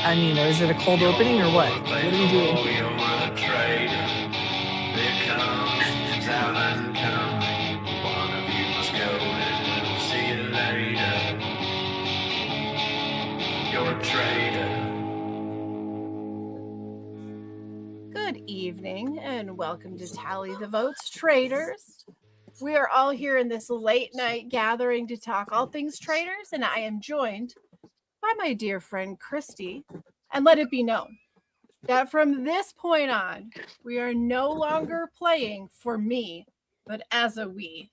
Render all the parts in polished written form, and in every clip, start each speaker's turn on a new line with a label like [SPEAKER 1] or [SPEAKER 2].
[SPEAKER 1] I mean, is it a cold opening or what? What are we doing?
[SPEAKER 2] You're a traitor. There comes Alan coming. One of you must go and we'll see you later. You're a traitor.
[SPEAKER 3] Good evening and welcome to Tally the Votes Traitors. We are all here in this late night gathering to talk all things traitors, and I am joined by my dear friend Christy. And let it be known that from this point on, we are no longer playing for me, but as a we.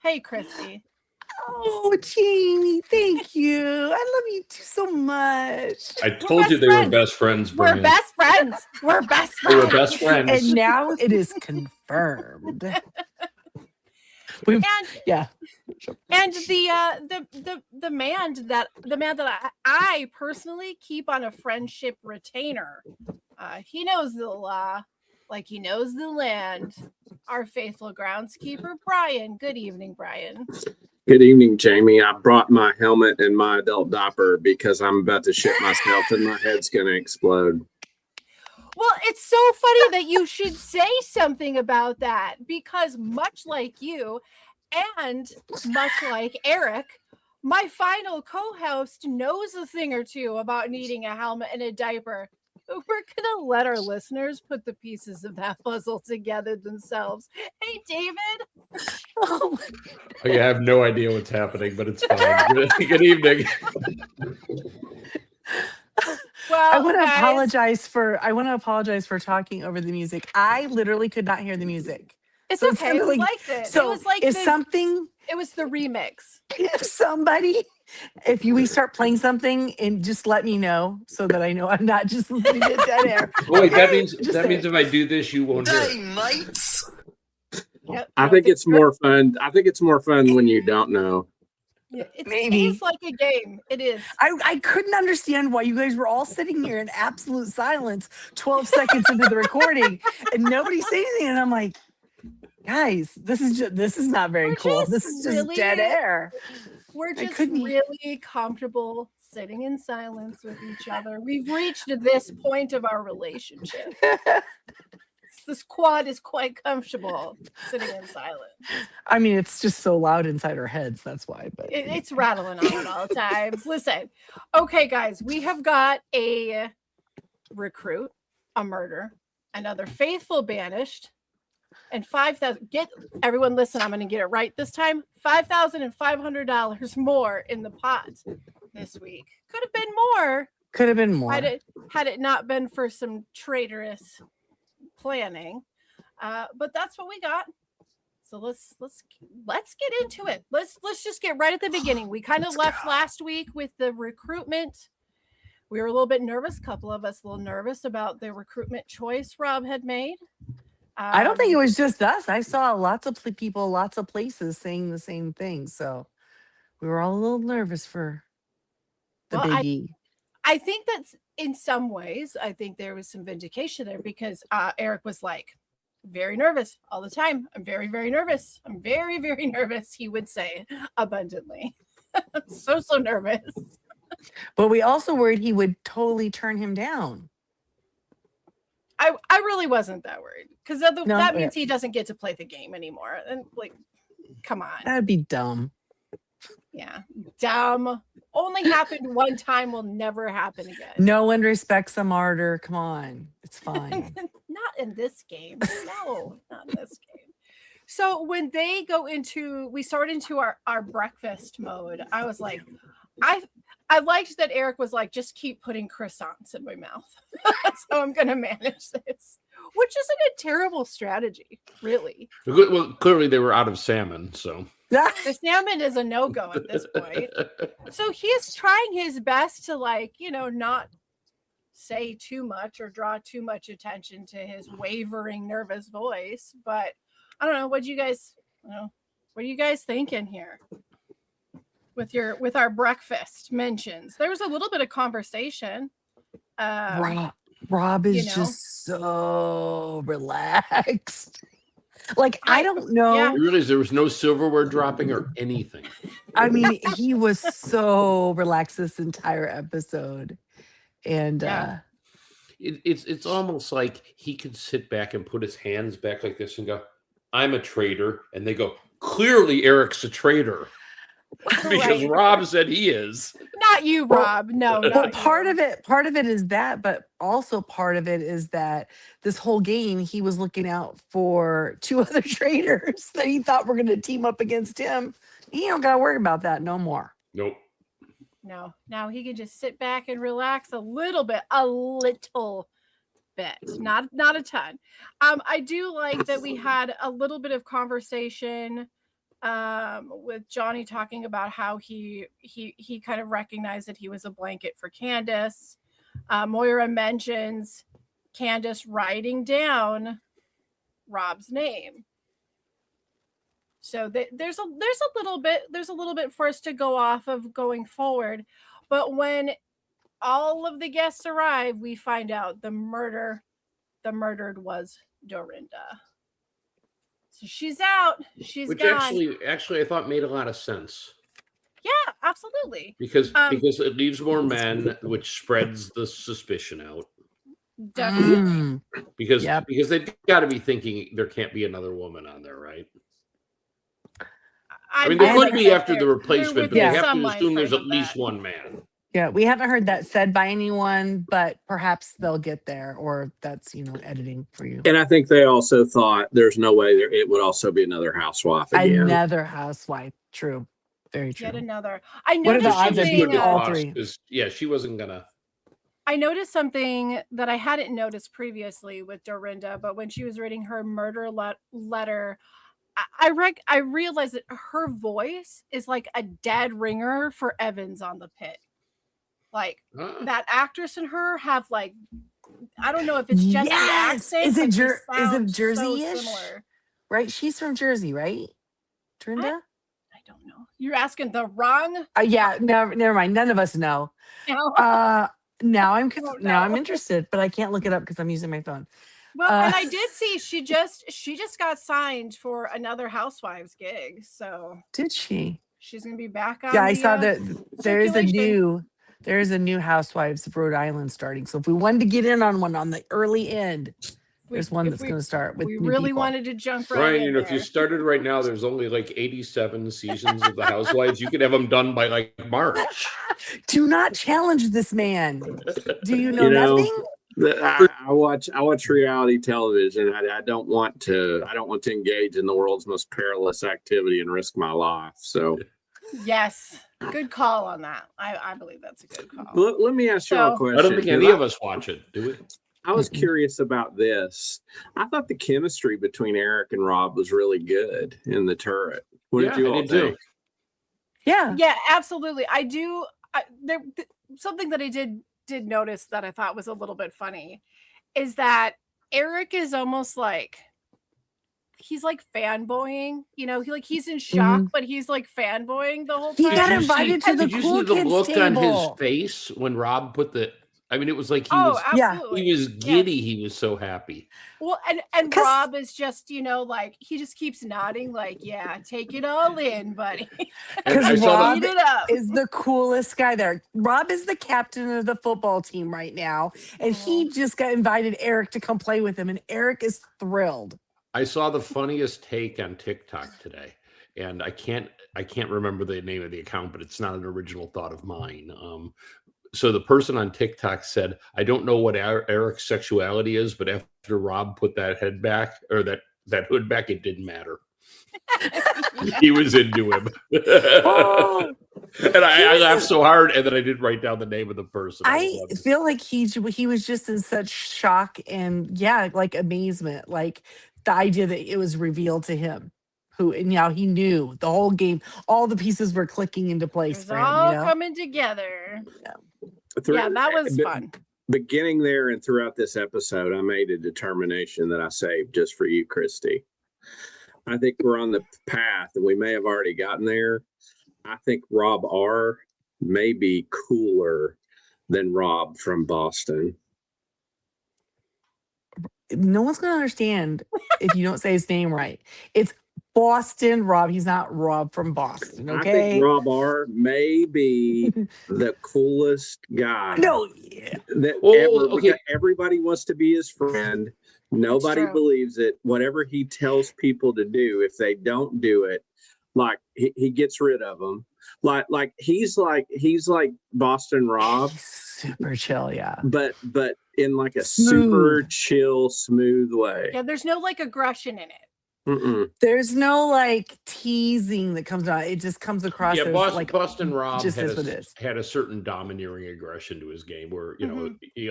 [SPEAKER 3] Hey, Christy.
[SPEAKER 1] Oh, Jamie, thank you. I love you too so much.
[SPEAKER 4] I told you they were best friends, Brian.
[SPEAKER 3] We're best friends. We're best
[SPEAKER 4] They
[SPEAKER 3] friends.
[SPEAKER 4] were best friends.
[SPEAKER 1] And now it is confirmed. Yeah.
[SPEAKER 3] And the man that I personally keep on a friendship retainer. He knows the law like he knows the land. Our faithful groundskeeper, Brian. Good evening, Brian.
[SPEAKER 5] Good evening, Jamie. I brought my helmet and my adult diaper because I'm about to shit myself and my head's going to explode.
[SPEAKER 3] Well, it's so funny that you should say something about that because much like you and much like Eric, my final co-host knows a thing or two about needing a helmet and a diaper. We're going to let our listeners put the pieces of that puzzle together themselves. Hey, David.
[SPEAKER 1] Oh.
[SPEAKER 4] I have no idea what's happening, but it's fine. Good evening.
[SPEAKER 3] Well,
[SPEAKER 1] I want to apologize for talking over the music. I literally could not hear the music.
[SPEAKER 3] It's so okay. We liked it.
[SPEAKER 1] So
[SPEAKER 3] it was like it was the remix.
[SPEAKER 1] If we start playing something, and just let me know so that I know I'm not just leaving it dead air.
[SPEAKER 4] Wait, that means if I do this, you won't hear it.
[SPEAKER 2] Mates.
[SPEAKER 3] Yep.
[SPEAKER 5] I think it's more fun. I think it's more fun when you don't know.
[SPEAKER 3] Yeah, it is like a game. It is.
[SPEAKER 1] I couldn't understand why you guys were all sitting here in absolute silence 12 seconds into the recording and nobody saying anything. And I'm like, guys, this is not very cool. This is just dead air.
[SPEAKER 3] We're just really comfortable sitting in silence with each other. We've reached this point of our relationship. This quad is quite comfortable sitting in silence.
[SPEAKER 1] I mean, it's just so loud inside our heads. That's why. But
[SPEAKER 3] it's rattling on at all times. Listen, okay, guys, we have got a recruit, a murder, another faithful banished, and 5,000. Get everyone, listen. I'm going to get it right this time. $5,500 more in the pot this week. Could have been more.
[SPEAKER 1] Could have been more.
[SPEAKER 3] Had it not been for some traitorous planning, but that's what we got. So let's get into it. Let's just get right at the beginning. We kind of left last week with the recruitment. We were a little bit nervous, a couple of us a little nervous about the recruitment choice Rob had made.
[SPEAKER 1] I don't think it was just us. I saw lots of people, lots of places saying the same thing. So we were all a little nervous for the biggie.
[SPEAKER 3] I think that's in some ways, I think there was some vindication there because Eric was like, very nervous all the time. I'm very, very nervous. I'm very, very nervous, he would say abundantly. I'm so nervous.
[SPEAKER 1] But we also worried he would totally turn him down.
[SPEAKER 3] I really wasn't that worried because that means he doesn't get to play the game anymore. And like, come on.
[SPEAKER 1] That'd be dumb.
[SPEAKER 3] Yeah, dumb. Only happened one time, will never happen again.
[SPEAKER 1] No one respects a martyr. Come on. It's fine.
[SPEAKER 3] Not in this game. No, not in this game. So when they we start into our breakfast mode, I was like, I liked that Eric was like, just keep putting croissants in my mouth. That's how I'm going to manage this, which isn't a terrible strategy, really.
[SPEAKER 4] Well, clearly they were out of salmon, so.
[SPEAKER 3] The salmon is a no-go at this point. So he's trying his best to not say too much or draw too much attention to his wavering, nervous voice. But I don't know. What are you guys thinking here? With our breakfast mentions, there was a little bit of conversation.
[SPEAKER 1] Rob is just so relaxed. Like, I don't know.
[SPEAKER 4] You realize there was no silverware dropping or anything.
[SPEAKER 1] I mean, he was so relaxed this entire episode. And
[SPEAKER 3] Yeah.
[SPEAKER 4] It's almost like he could sit back and put his hands back like this and go, "I'm a traitor," and they go, "Clearly, Eric's a traitor because
[SPEAKER 3] Right.
[SPEAKER 4] Rob said he is."
[SPEAKER 3] Not you,
[SPEAKER 1] Well-
[SPEAKER 3] Rob. No,
[SPEAKER 1] well,
[SPEAKER 3] not
[SPEAKER 1] part
[SPEAKER 3] you.
[SPEAKER 1] of it is that, but also part of it is that this whole game he was looking out for 2 other traitors that he thought were going to team up against him. He don't got to worry about that no more.
[SPEAKER 4] Nope.
[SPEAKER 3] No. Now he can just sit back and relax a little bit. Not a ton. I do like that we had a little bit of conversation with Johnny talking about how he kind of recognized that he was a blanket for Candace. Moira mentions Candace writing down Rob's name. So there's a little bit for us to go off of going forward. But when all of the guests arrive, we find out the murdered was Dorinda. So she's out. She's
[SPEAKER 4] Which
[SPEAKER 3] gone.
[SPEAKER 4] actually, I thought made a lot of sense
[SPEAKER 3] Yeah, absolutely.
[SPEAKER 4] because it leaves more men, which spreads the suspicion out.
[SPEAKER 3] Definitely.
[SPEAKER 4] Because
[SPEAKER 1] Yep.
[SPEAKER 4] because they've got to be thinking there can't be another woman on there, right? I mean, there could be after the replacement, but they have to assume there's at least one man.
[SPEAKER 1] Yeah, we haven't heard that said by anyone, but perhaps they'll get there, or that's editing for you.
[SPEAKER 5] And I think they also thought there's no way it would also be another housewife again.
[SPEAKER 1] Another housewife. True. Very true.
[SPEAKER 3] Yet another. I
[SPEAKER 1] What are the
[SPEAKER 3] noticed
[SPEAKER 1] odds of
[SPEAKER 3] something.
[SPEAKER 1] being all three?
[SPEAKER 4] Yeah, she wasn't gonna.
[SPEAKER 3] I noticed something that I hadn't noticed previously with Dorinda, but when she was reading her murder letter, I realized that her voice is like a dead ringer for Evans on the Pit. Like that actress and her have like, I don't know if it's just the accent.
[SPEAKER 1] Is it
[SPEAKER 3] is it
[SPEAKER 1] Jersey-ish?
[SPEAKER 3] So
[SPEAKER 1] right? She's from Jersey, right? Dorinda?
[SPEAKER 3] I don't know. You're asking the wrong.
[SPEAKER 1] Yeah. Never mind. None of us know. Now I'm interested, but I can't look it up because I'm using my phone.
[SPEAKER 3] Well, and I did see she just got signed for another Housewives gig. So
[SPEAKER 1] did she?
[SPEAKER 3] She's gonna be back on.
[SPEAKER 1] Yeah, I saw that there is a new Housewives of Rhode Island starting. So if we wanted to get in on one on the early end, there's one that's going to start with.
[SPEAKER 3] We
[SPEAKER 1] new
[SPEAKER 3] really
[SPEAKER 1] people.
[SPEAKER 3] wanted to jump right
[SPEAKER 4] Ryan,
[SPEAKER 3] in
[SPEAKER 4] if you started right now, there's only like 87 seasons of the Housewives. You could have them done by like March.
[SPEAKER 5] Do not challenge this man.
[SPEAKER 1] Do you know nothing?
[SPEAKER 5] I watch reality television. I don't want to engage in the world's most perilous activity and risk my life. So
[SPEAKER 3] yes, good call on that. I believe that's a good call.
[SPEAKER 5] Let me ask you a question.
[SPEAKER 4] I don't think any of us watch it, do we?
[SPEAKER 5] I was curious about this. I thought the chemistry between Eric and Rob was really good in the turret. What did you all think?
[SPEAKER 3] Yeah, absolutely. I do. Something that I did notice that I thought was a little bit funny is that Eric is almost like he's like fanboying, he's in shock, but he's like fanboying the whole time.
[SPEAKER 1] He got invited to the cool kids table. Did you see the look
[SPEAKER 4] on his face when Rob put it was like he was giddy. Yeah. He was so happy.
[SPEAKER 3] Well, and Rob is just, like he just keeps nodding, like, yeah, take it all in, buddy.
[SPEAKER 1] Because Rob is the coolest guy there. Rob is the captain of the football team right now, and he just got invited Eric to come play with him, and Eric is thrilled.
[SPEAKER 4] I saw the funniest take on TikTok today, and I can't remember the name of the account, but it's not an original thought of mine. So the person on TikTok said, I don't know what Eric's sexuality is, but after Rob put that head back or that hood back, it didn't matter. He was into him. And I laughed so hard, and then I didn't write down the name of the person.
[SPEAKER 1] I feel like he was just in such shock and like amazement, like the idea that it was revealed to him. He knew the whole game, all the pieces were clicking into place for him.
[SPEAKER 3] All coming together. Yeah, that was fun.
[SPEAKER 5] Beginning there and throughout this episode, I made a determination that I saved just for you, Christy. I think we're on the path, and we may have already gotten there. I think Rob R. may be cooler than Rob from Boston.
[SPEAKER 1] No one's going to understand if you don't say his name right. It's Boston Rob. He's not Rob from Boston.
[SPEAKER 5] I
[SPEAKER 1] Okay.
[SPEAKER 5] think Rob R may be the coolest guy
[SPEAKER 1] No.
[SPEAKER 5] that
[SPEAKER 4] Oh,
[SPEAKER 5] ever.
[SPEAKER 4] okay.
[SPEAKER 5] Because everybody wants to be his friend. Nobody
[SPEAKER 3] true.
[SPEAKER 5] believes it. Whatever he tells people to do, if they don't do it, like he gets rid of them. Like he's like Boston Rob,
[SPEAKER 1] He's super chill. Yeah.
[SPEAKER 5] but in like a
[SPEAKER 1] Smooth.
[SPEAKER 5] super chill, smooth way.
[SPEAKER 3] Yeah, there's no like aggression in it.
[SPEAKER 5] Mm-mm.
[SPEAKER 1] There's no like teasing that comes out. It just comes across
[SPEAKER 4] Yeah,
[SPEAKER 1] as
[SPEAKER 4] Boston,
[SPEAKER 1] like
[SPEAKER 4] Boston Rob
[SPEAKER 1] just
[SPEAKER 4] had
[SPEAKER 1] is what it is.
[SPEAKER 4] had a certain domineering aggression to his game where,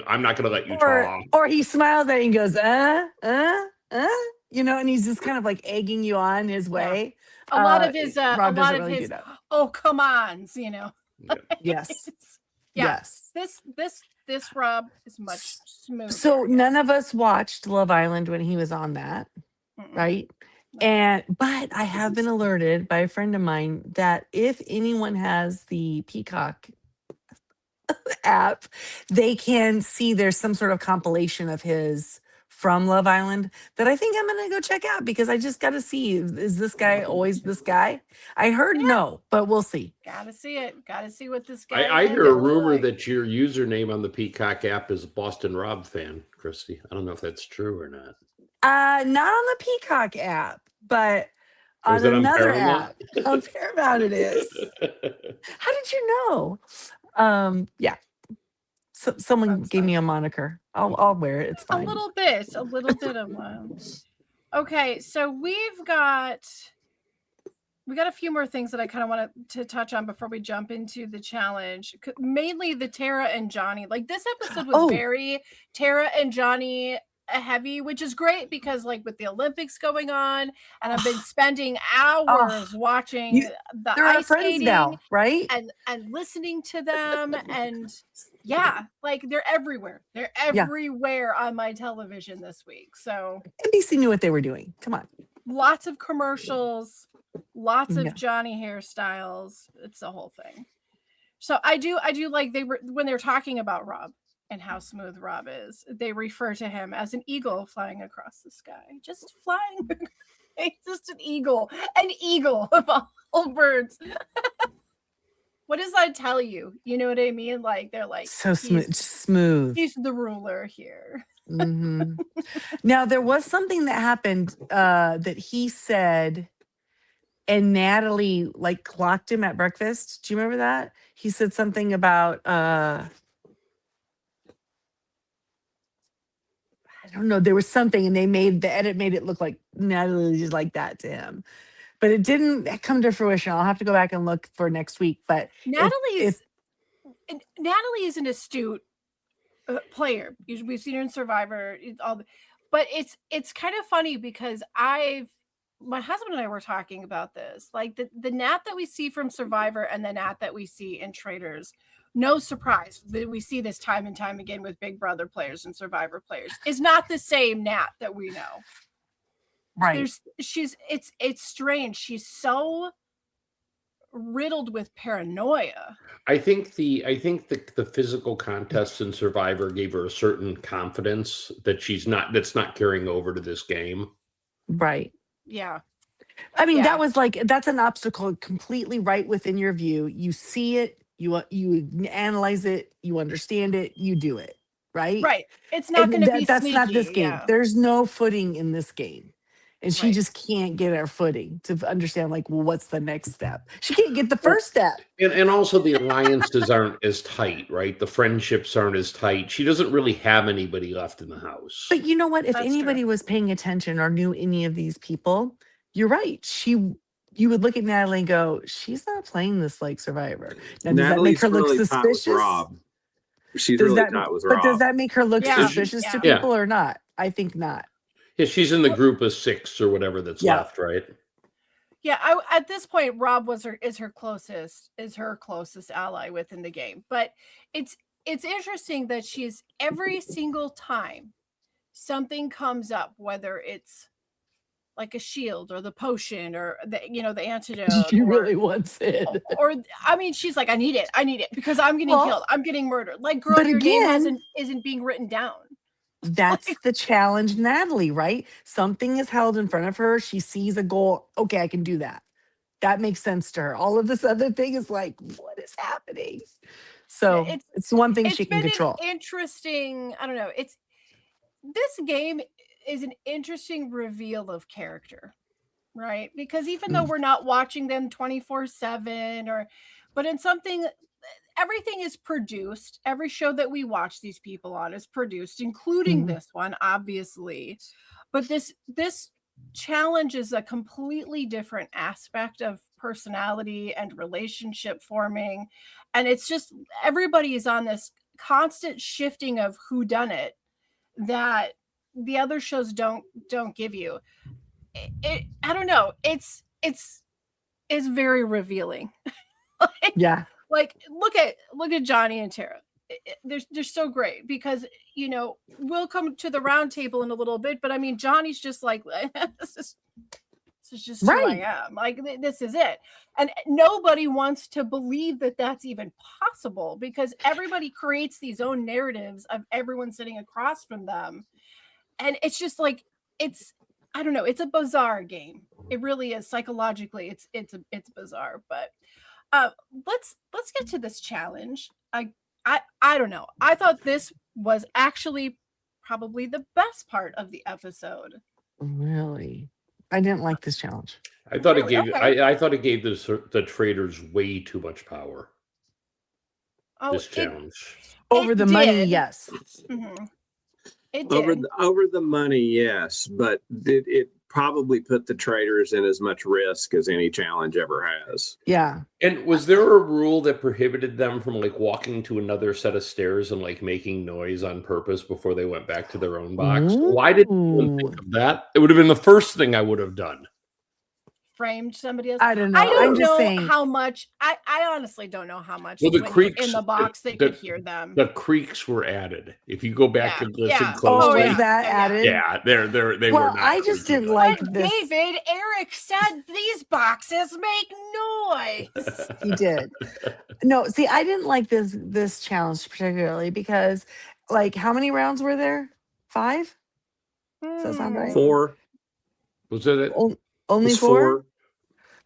[SPEAKER 4] I'm not going to let you
[SPEAKER 1] Or
[SPEAKER 4] talk.
[SPEAKER 1] or he smiles at you and goes, and he's just kind of like egging you on his way.
[SPEAKER 3] A lot of his a
[SPEAKER 1] Rob
[SPEAKER 3] lot
[SPEAKER 1] doesn't
[SPEAKER 3] of
[SPEAKER 1] really do
[SPEAKER 3] his
[SPEAKER 1] that.
[SPEAKER 3] oh come ons, you know.
[SPEAKER 4] Yeah.
[SPEAKER 1] Yes.
[SPEAKER 3] Yeah.
[SPEAKER 1] Yes.
[SPEAKER 3] This Rob is much smoother.
[SPEAKER 1] So
[SPEAKER 3] yeah.
[SPEAKER 1] none of us watched Love Island when he was on that,
[SPEAKER 3] Mm-mm.
[SPEAKER 1] right?
[SPEAKER 3] No.
[SPEAKER 1] But I have been alerted by a friend of mine that if anyone has the Peacock app, they can see there's some sort of compilation of his from Love Island that I think I'm gonna go check out because I just got to see, is this guy always this guy? I heard no, but we'll see.
[SPEAKER 3] Gotta see it. Gotta see what this guy.
[SPEAKER 4] I hear a rumor that your username on the Peacock app is Boston Rob fan, Christy. I don't know if that's true or not.
[SPEAKER 1] Not on the Peacock app, but
[SPEAKER 4] Or
[SPEAKER 1] on
[SPEAKER 4] is it on
[SPEAKER 1] another
[SPEAKER 4] Paramount?
[SPEAKER 1] app. On Paramount it is. How did you know? Yeah. So, someone gave me a moniker. I'll wear it. It's fine.
[SPEAKER 3] a little bit of one. Okay, so we got a few more things that I kind of wanted to touch on before we jump into the challenge. Mainly the Tara and Johnny. Like this episode was very Tara and Johnny heavy, which is great because like with the Olympics going on, and I've been spending hours watching the
[SPEAKER 1] they're our
[SPEAKER 3] ice
[SPEAKER 1] friends
[SPEAKER 3] skating
[SPEAKER 1] now, right?
[SPEAKER 3] and listening to them, and yeah, like they're everywhere. They're everywhere on my television this week. So
[SPEAKER 1] NBC knew what they were doing. Come on.
[SPEAKER 3] lots of commercials, lots of Johnny hairstyles. It's the whole thing. So I do like when they're talking about Rob and how smooth Rob is, they refer to him as an eagle flying across the sky. Just flying. He's just an eagle of all birds. What does that tell you? You know what I mean? Like they're like
[SPEAKER 1] so smooth.
[SPEAKER 3] He's the ruler here.
[SPEAKER 1] Mm-hmm. Now there was something that happened that he said, and Natalie like clocked him at breakfast. Do you remember that? He said something about I don't know. There was something, and the edit made it look like Natalie just like that to him, but it didn't come to fruition. I'll have to go back and look for next week. But
[SPEAKER 3] Natalie is an astute player. We've seen her in Survivor. But it's kind of funny because my husband and I were talking about this. Like the Nat that we see from Survivor and the Nat that we see in Traitors. No surprise that we see this time and time again with Big Brother players and Survivor players is not the same Nat that we know.
[SPEAKER 1] right.
[SPEAKER 3] It's strange. She's so riddled with paranoia.
[SPEAKER 4] I think the physical contests in Survivor gave her a certain confidence that that's not carrying over to this game.
[SPEAKER 1] Right.
[SPEAKER 3] Yeah.
[SPEAKER 1] I mean, that's an obstacle completely right within your view. You see it, you analyze it, you understand it, you do it, right?
[SPEAKER 3] Right. It's not going to be
[SPEAKER 1] that's
[SPEAKER 3] sneaky.
[SPEAKER 1] not this game.
[SPEAKER 3] Yeah.
[SPEAKER 1] There's no footing in this game. And she
[SPEAKER 3] Right.
[SPEAKER 1] just can't get her footing to understand, like, well, what's the next step? She can't get the first step.
[SPEAKER 4] And also the alliances aren't as tight, right? The friendships aren't as tight. She doesn't really have anybody left in the house.
[SPEAKER 1] But you know what? If
[SPEAKER 3] That's
[SPEAKER 1] anybody
[SPEAKER 3] true.
[SPEAKER 1] was paying attention or knew any of these people, you're right. You would look at Natalie and go, she's not playing this like Survivor. Now, does that make her look
[SPEAKER 5] really tight with
[SPEAKER 1] suspicious?
[SPEAKER 5] Rob. She's
[SPEAKER 1] Does
[SPEAKER 5] really
[SPEAKER 1] that,
[SPEAKER 5] tight with
[SPEAKER 1] but
[SPEAKER 5] Rob.
[SPEAKER 1] does that make her look
[SPEAKER 3] Yeah.
[SPEAKER 1] suspicious to
[SPEAKER 3] Yeah.
[SPEAKER 1] people or not? I think not.
[SPEAKER 4] Yeah, she's in the group of 6 or whatever that's left, right?
[SPEAKER 3] Yeah, at this point, Rob is her closest ally within the game. But it's interesting that she's every single time something comes up, whether it's like a shield or the potion or the antidote.
[SPEAKER 1] She really wants it.
[SPEAKER 3] Or I mean, she's like, I need it because I'm getting killed, I'm getting murdered. Like, girl,
[SPEAKER 1] but
[SPEAKER 3] your name
[SPEAKER 1] again-
[SPEAKER 3] isn't being written down.
[SPEAKER 1] That's the challenge, Natalie, right? Something is held in front of her. She sees a goal. Okay, I can do that. That makes sense to her. All of this other thing is like, what is happening?
[SPEAKER 3] Yeah,
[SPEAKER 1] So it's one thing she
[SPEAKER 3] it's
[SPEAKER 1] can
[SPEAKER 3] been
[SPEAKER 1] control.
[SPEAKER 3] an interesting, I don't know, this game is an interesting reveal of character, right? Because even though we're not watching them 24/7 but in something, everything is produced. Every show that we watch these people on is produced, including
[SPEAKER 1] Mhm.
[SPEAKER 3] this one, obviously. But this challenge is a completely different aspect of personality and relationship forming. And it's just everybody is on this constant shifting of who done it that the other shows don't give you. I don't know. It's very revealing. like,
[SPEAKER 1] Yeah.
[SPEAKER 3] like look at Johnny and Tara. They're so great because we'll come to the round table in a little bit, but I mean Johnny's just like this is just who I
[SPEAKER 1] Right.
[SPEAKER 3] am. Like this is it, and nobody wants to believe that that's even possible because everybody creates these own narratives of everyone sitting across from them, and it's just like it's I don't know. It's a bizarre game. It really is psychologically. It's bizarre, but uh, let's get to this challenge. I don't know. I thought this was actually probably the best part of the episode.
[SPEAKER 1] Really. I didn't like this challenge.
[SPEAKER 4] I thought it
[SPEAKER 3] Really?
[SPEAKER 4] gave
[SPEAKER 3] Okay.
[SPEAKER 4] I thought it gave the Traitors way too much power.
[SPEAKER 3] Oh,
[SPEAKER 4] This challenge.
[SPEAKER 1] Over the money,
[SPEAKER 3] did.
[SPEAKER 1] yes.
[SPEAKER 3] Mhm. It
[SPEAKER 5] Over
[SPEAKER 3] did.
[SPEAKER 5] the money, yes, but it probably put the traders in as much risk as any challenge ever has.
[SPEAKER 1] Yeah.
[SPEAKER 4] And was there a rule that prohibited them from like walking to another set of stairs and like making noise on purpose before they went back to their own box? Why did anyone
[SPEAKER 1] Ooh.
[SPEAKER 4] think of that? It would have been the first thing I would have done.
[SPEAKER 3] Framed somebody else.
[SPEAKER 1] I don't know.
[SPEAKER 3] I don't
[SPEAKER 1] I'm just
[SPEAKER 3] know
[SPEAKER 1] saying.
[SPEAKER 3] how much. I honestly don't know how much.
[SPEAKER 4] Well, the
[SPEAKER 3] when you're
[SPEAKER 4] creaks
[SPEAKER 3] in the box, they could hear them.
[SPEAKER 4] The creaks were added. If you go back
[SPEAKER 3] Yeah,
[SPEAKER 4] and listen
[SPEAKER 3] yeah.
[SPEAKER 4] closely,
[SPEAKER 1] Oh,
[SPEAKER 3] yeah,
[SPEAKER 1] is that
[SPEAKER 3] yeah, yeah.
[SPEAKER 1] added?
[SPEAKER 4] yeah, they were
[SPEAKER 1] Well,
[SPEAKER 4] not.
[SPEAKER 1] I just
[SPEAKER 4] creaking
[SPEAKER 1] didn't
[SPEAKER 4] noise.
[SPEAKER 1] like
[SPEAKER 3] But
[SPEAKER 1] this.
[SPEAKER 3] David, Eric said these boxes make noise.
[SPEAKER 1] He did. No, see, I didn't like this challenge particularly because, like, how many rounds were there? 5? Does that sound right?
[SPEAKER 5] 4.
[SPEAKER 4] Was it
[SPEAKER 1] Only
[SPEAKER 5] was
[SPEAKER 1] 4?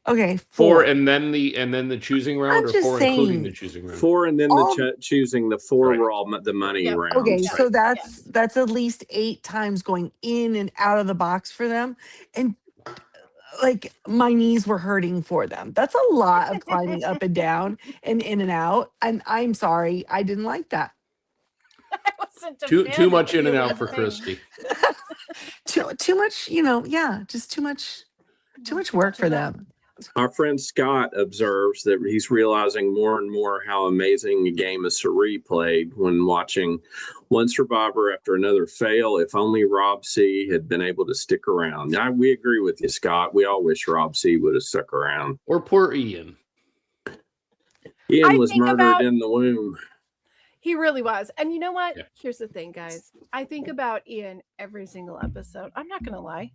[SPEAKER 1] Okay,
[SPEAKER 4] 4
[SPEAKER 1] 4.
[SPEAKER 4] and then the choosing round,
[SPEAKER 1] I'm
[SPEAKER 4] or
[SPEAKER 1] just
[SPEAKER 4] 4 including
[SPEAKER 1] saying.
[SPEAKER 4] the choosing round?
[SPEAKER 5] 4, and then
[SPEAKER 1] All-
[SPEAKER 5] choosing the 4
[SPEAKER 4] Right.
[SPEAKER 5] were all the money
[SPEAKER 3] Yep.
[SPEAKER 5] rounds.
[SPEAKER 1] Okay,
[SPEAKER 4] Right.
[SPEAKER 1] so that's at least 8 times going in and out of the box for them, and like my knees were hurting for them. That's a lot of climbing up and down and in and out. And I'm sorry, I didn't like that.
[SPEAKER 3] I wasn't
[SPEAKER 4] Too much in
[SPEAKER 3] defending
[SPEAKER 4] and
[SPEAKER 3] you
[SPEAKER 4] out
[SPEAKER 3] in
[SPEAKER 4] for
[SPEAKER 3] vain.
[SPEAKER 4] Christy.
[SPEAKER 1] Too much, yeah, just too much work for them.
[SPEAKER 5] Our friend Scott observes that he's realizing more and more how amazing a game of Surrey played when watching one survivor after another fail. If only Rob C had been able to stick around. We agree with you, Scott. We all wish Rob C would have stuck around.
[SPEAKER 4] Or poor Ian.
[SPEAKER 5] Ian was murdered in the womb.
[SPEAKER 3] He really was. And you know what?
[SPEAKER 4] Yeah.
[SPEAKER 3] Here's the thing, guys. I think about Ian every single episode. I'm not gonna lie.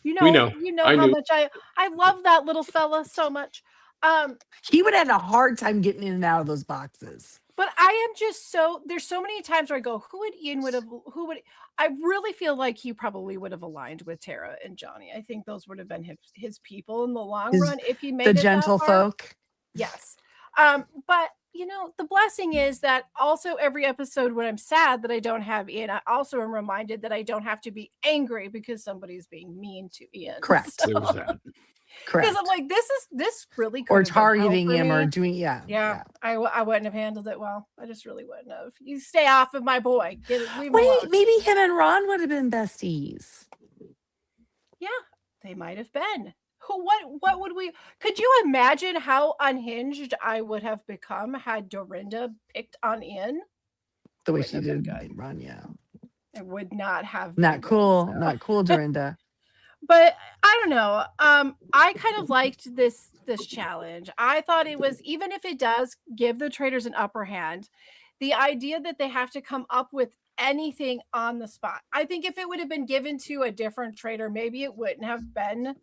[SPEAKER 3] You
[SPEAKER 4] We
[SPEAKER 3] know
[SPEAKER 4] know. I
[SPEAKER 3] how
[SPEAKER 4] knew.
[SPEAKER 3] much I love that little fella so much.
[SPEAKER 1] He would have had a hard time getting in and out of those boxes.
[SPEAKER 3] But I am just there's so many times where I go, I really feel like he probably would have aligned with Tara and Johnny. I think those would have been his people in the long run if he made
[SPEAKER 1] The
[SPEAKER 3] it
[SPEAKER 1] gentle
[SPEAKER 3] that far.
[SPEAKER 1] folk.
[SPEAKER 3] Yes. But the blessing is that also every episode when I'm sad that I don't have Ian, I also am reminded that I don't have to be angry because somebody's being mean to Ian.
[SPEAKER 1] Correct.
[SPEAKER 4] There was that.
[SPEAKER 1] Correct.
[SPEAKER 3] Because I'm like, this really could
[SPEAKER 1] Or
[SPEAKER 3] have been hell
[SPEAKER 1] targeting
[SPEAKER 3] for
[SPEAKER 1] him or
[SPEAKER 3] me.
[SPEAKER 1] doing,
[SPEAKER 3] Yeah. I wouldn't have handled it well. I just really wouldn't have. You stay off of my boy. Leave him
[SPEAKER 1] Wait,
[SPEAKER 3] alone.
[SPEAKER 1] maybe him and Ron would have been besties.
[SPEAKER 3] Yeah, they might have been. What would we? Could you imagine how unhinged I would have become had Dorinda picked on Ian?
[SPEAKER 1] The way
[SPEAKER 3] Wouldn't
[SPEAKER 1] she
[SPEAKER 3] have been
[SPEAKER 1] did
[SPEAKER 3] good.
[SPEAKER 1] Ron, yeah.
[SPEAKER 3] It would not have.
[SPEAKER 1] Not
[SPEAKER 3] been good,
[SPEAKER 1] cool.
[SPEAKER 3] so.
[SPEAKER 1] Not cool, Dorinda.
[SPEAKER 3] But I don't know. I kind of liked this challenge. I thought it was, even if it does give the traders an upper hand, the idea that they have to come up with anything on the spot. I think if it would have been given to a different trader, maybe it wouldn't have been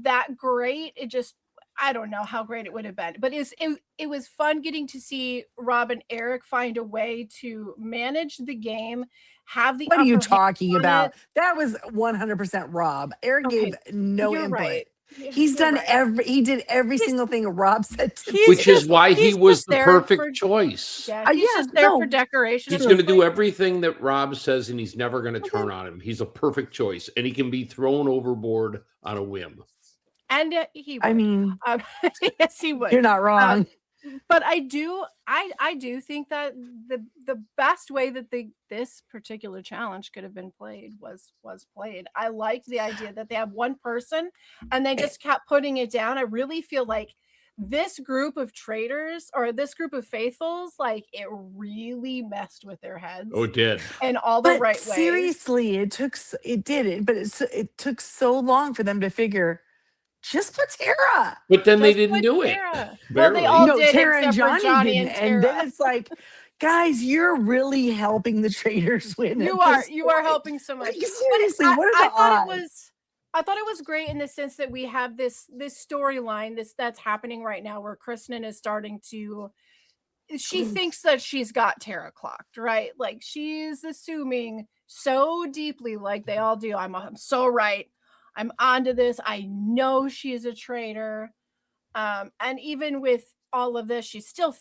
[SPEAKER 3] that great. It just, I don't know how great it would have been. But it was fun getting to see Rob and Eric find a way to manage the game have the
[SPEAKER 1] What are you
[SPEAKER 3] upper hand
[SPEAKER 1] talking
[SPEAKER 3] on
[SPEAKER 1] about?
[SPEAKER 3] it.
[SPEAKER 1] That was 100% Rob. Eric
[SPEAKER 3] Okay,
[SPEAKER 1] gave no
[SPEAKER 3] you're
[SPEAKER 1] input.
[SPEAKER 3] right. Yeah,
[SPEAKER 1] He's
[SPEAKER 3] you're
[SPEAKER 1] done
[SPEAKER 3] right.
[SPEAKER 1] he did every
[SPEAKER 3] He's
[SPEAKER 1] single thing Rob said to
[SPEAKER 3] he's
[SPEAKER 1] do.
[SPEAKER 4] Which is
[SPEAKER 3] just
[SPEAKER 4] why he
[SPEAKER 3] he's
[SPEAKER 4] was
[SPEAKER 3] just
[SPEAKER 4] the
[SPEAKER 3] there
[SPEAKER 4] perfect
[SPEAKER 3] for
[SPEAKER 4] choice.
[SPEAKER 3] yeah, he's
[SPEAKER 1] Yeah,
[SPEAKER 3] just there for
[SPEAKER 1] no,
[SPEAKER 3] decoration.
[SPEAKER 4] He's
[SPEAKER 3] It's
[SPEAKER 4] going to
[SPEAKER 3] like,
[SPEAKER 4] do everything that Rob says, and he's never going to
[SPEAKER 3] okay.
[SPEAKER 4] turn on him. He's a perfect choice, and he can be thrown overboard on a whim.
[SPEAKER 3] And he
[SPEAKER 1] I
[SPEAKER 3] would.
[SPEAKER 1] mean,
[SPEAKER 3] Yes, he would.
[SPEAKER 1] you're not wrong.
[SPEAKER 3] But I do think that the best way that this particular challenge could have been played was played. I liked the idea that they have one person and they just kept putting it down. I really feel like this group of traitors or this group of faithfuls, like it really messed with their heads
[SPEAKER 4] Oh, it did.
[SPEAKER 3] in all the
[SPEAKER 1] But
[SPEAKER 3] right ways.
[SPEAKER 1] seriously, it did it, but it took so long for them to figure just put Tara.
[SPEAKER 4] But then they
[SPEAKER 3] Just
[SPEAKER 4] didn't
[SPEAKER 3] put
[SPEAKER 4] do it.
[SPEAKER 3] Tara. Well, they
[SPEAKER 4] Barely.
[SPEAKER 3] all
[SPEAKER 1] No,
[SPEAKER 3] did
[SPEAKER 1] Tara and
[SPEAKER 3] except for
[SPEAKER 1] Johnny
[SPEAKER 3] Johnny
[SPEAKER 1] didn't.
[SPEAKER 3] and
[SPEAKER 1] And then
[SPEAKER 3] Tara.
[SPEAKER 1] it's like, guys, you're really helping the traders win.
[SPEAKER 3] You
[SPEAKER 1] at
[SPEAKER 3] are
[SPEAKER 1] this
[SPEAKER 3] you are
[SPEAKER 1] point.
[SPEAKER 3] helping so much.
[SPEAKER 1] Like,
[SPEAKER 3] But
[SPEAKER 1] seriously, what are the odds?
[SPEAKER 3] I thought it was great in the sense that we have this storyline that's happening right now where Kristen is starting to she thinks that she's got Tara clocked, right? Like she's assuming so deeply, like they all do. I'm so right. I'm onto this. I know she's a traitor. And even with all of this, she's still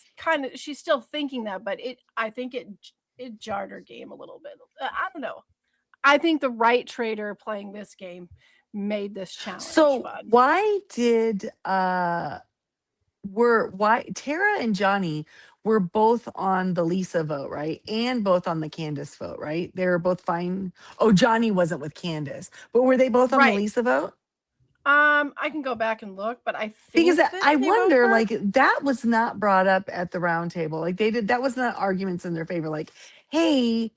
[SPEAKER 3] thinking that, but I think it jarred her game a little bit. I don't know. I think the right traitor playing this game made this challenge
[SPEAKER 1] So
[SPEAKER 3] fun.
[SPEAKER 1] why did why Tara and Johnny were both on the Lisa vote, right? And both on the Candace vote, right? They were both fine. Oh, Johnny wasn't with Candace, but were they both on the
[SPEAKER 3] Right.
[SPEAKER 1] Lisa vote?
[SPEAKER 3] I can go back and look, but I think
[SPEAKER 1] Because
[SPEAKER 3] that
[SPEAKER 1] I
[SPEAKER 3] they both
[SPEAKER 1] wonder,
[SPEAKER 3] were.
[SPEAKER 1] like that was not brought up at the round table. Like that was not arguments in their favor. Like, hey,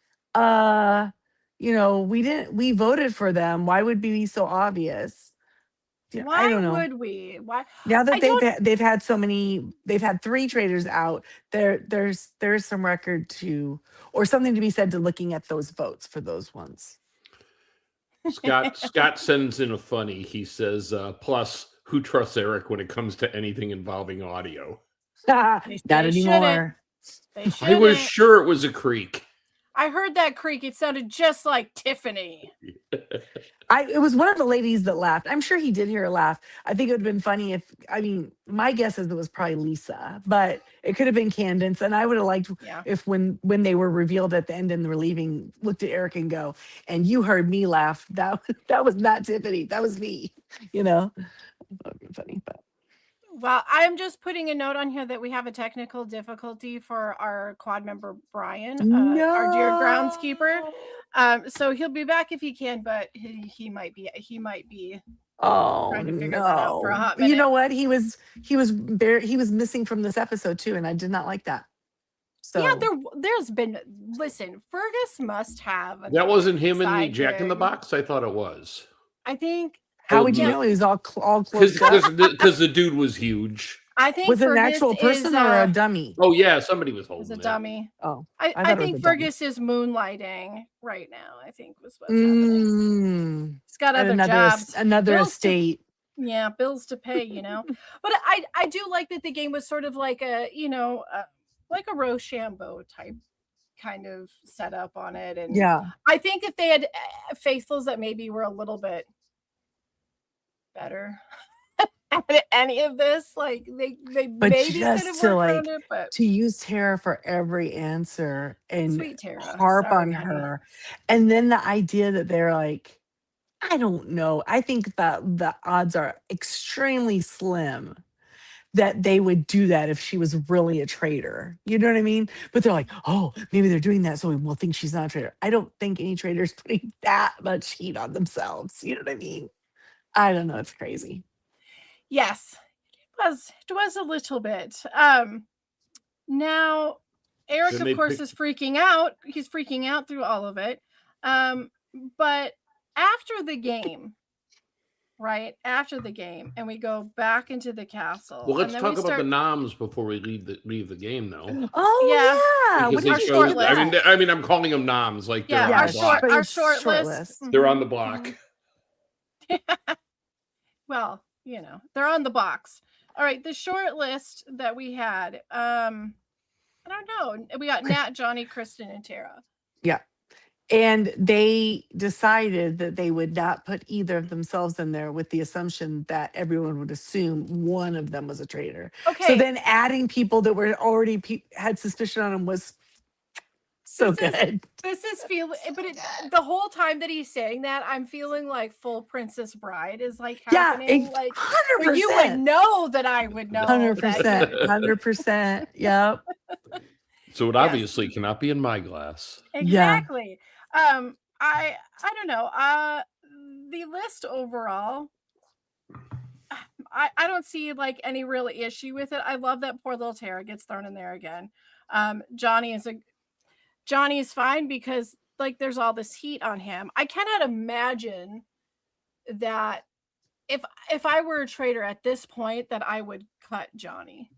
[SPEAKER 1] we voted for them. Why would we be so obvious? Yeah, I
[SPEAKER 3] Why
[SPEAKER 1] don't know.
[SPEAKER 3] would we? Why?
[SPEAKER 1] Now that
[SPEAKER 3] I don't.
[SPEAKER 1] they've had so many, they've had 3 traders out. There's some record to or something to be said to looking at those votes for those ones.
[SPEAKER 4] Scott sends in a funny. He says, plus, who trusts Eric when it comes to anything involving audio?
[SPEAKER 1] Not
[SPEAKER 3] They
[SPEAKER 1] anymore.
[SPEAKER 3] They
[SPEAKER 4] I
[SPEAKER 3] shouldn't.
[SPEAKER 4] was sure it was a creak.
[SPEAKER 3] I heard that creak. It sounded just like Tiffany.
[SPEAKER 1] It was one of the ladies that laughed. I'm sure he did hear her laugh. I think it would have been funny my guess is it was probably Lisa, but it could have been Candace. And I would have liked if when they were revealed at the end and they were leaving, looked at Eric and go, and you heard me laugh. That was not Tiffany. That was me. That would have been funny, but.
[SPEAKER 3] Well, I'm just putting a note on here that we have a technical difficulty for our quad member Brian, our dear groundskeeper. So he'll be back if he can, but he might be trying to figure that out for a hot minute.
[SPEAKER 1] You know what? He was missing from this episode too, and I did not like that. So
[SPEAKER 3] yeah, there's been Fergus must have
[SPEAKER 4] that wasn't him in the
[SPEAKER 3] side
[SPEAKER 4] Jack in the
[SPEAKER 3] gig.
[SPEAKER 4] Box. I thought it was.
[SPEAKER 3] I think.
[SPEAKER 1] How would you know he was all close?
[SPEAKER 4] Because the dude was huge.
[SPEAKER 3] I think
[SPEAKER 1] Was it an
[SPEAKER 3] Fergus
[SPEAKER 1] actual person
[SPEAKER 3] is,
[SPEAKER 1] or a dummy?
[SPEAKER 4] Oh yeah, somebody was
[SPEAKER 3] It's
[SPEAKER 4] holding
[SPEAKER 3] a
[SPEAKER 4] it.
[SPEAKER 3] dummy.
[SPEAKER 1] Oh,
[SPEAKER 3] I think Fergus is moonlighting right now. I think was what's happening. He's got other jobs,
[SPEAKER 1] another
[SPEAKER 3] bills
[SPEAKER 1] estate.
[SPEAKER 3] Bills to pay. But I do like that the game was sort of like a like a Rochambeau type kind of setup on it, and I think if they had faithfuls that maybe were a little bit better at any of this, like they
[SPEAKER 1] But
[SPEAKER 3] maybe could have
[SPEAKER 1] just
[SPEAKER 3] worked around it, but
[SPEAKER 1] to use Tara for every answer and
[SPEAKER 3] sweet Tara,
[SPEAKER 1] harp
[SPEAKER 3] sorry,
[SPEAKER 1] on
[SPEAKER 3] honey.
[SPEAKER 1] her, and then the idea that they're like, I don't know. I think that the odds are extremely slim that they would do that if she was really a traitor. You know what I mean? But they're like, oh, maybe they're doing that so we'll think she's not a traitor. I don't think any traitor's putting that much heat on themselves. You know what I mean? I don't know. It's crazy.
[SPEAKER 3] Yes, it was a little bit. Now Eric, of course, is freaking out. He's freaking out through all of it. But after the game, and we go back into the castle.
[SPEAKER 4] Well, let's talk about the noms before we leave the game, though.
[SPEAKER 1] Oh yeah,
[SPEAKER 4] because they showed, I mean, I'm calling them noms, like they're on the block.
[SPEAKER 3] Our short list.
[SPEAKER 4] They're on the block.
[SPEAKER 3] Well, they're on the box. All right, the short list that we had. I don't know. We got Nat, Johnny, Kristen, and Tara.
[SPEAKER 1] Yeah. And they decided that they would not put either of themselves in there with the assumption that everyone would assume one of them was a traitor. So
[SPEAKER 3] Okay,
[SPEAKER 1] then adding people that were already had suspicion on them was so
[SPEAKER 3] this is
[SPEAKER 1] good.
[SPEAKER 3] this is feeling, but the whole time that he's saying that, I'm feeling like full Princess Bride is like
[SPEAKER 1] Yeah,
[SPEAKER 3] happening. Like,
[SPEAKER 1] hundred
[SPEAKER 3] but you would
[SPEAKER 1] percent,
[SPEAKER 3] know that I would know that.
[SPEAKER 1] 100%. Yep.
[SPEAKER 4] So it
[SPEAKER 3] Yes.
[SPEAKER 4] obviously cannot be in my glass.
[SPEAKER 1] Yeah.
[SPEAKER 3] Exactly. I don't know. The list overall, I don't see like any real issue with it. I love that poor little Tara gets thrown in there again. Johnny is fine because like there's all this heat on him. I cannot imagine that if I were a traitor at this point that I would cut Johnny.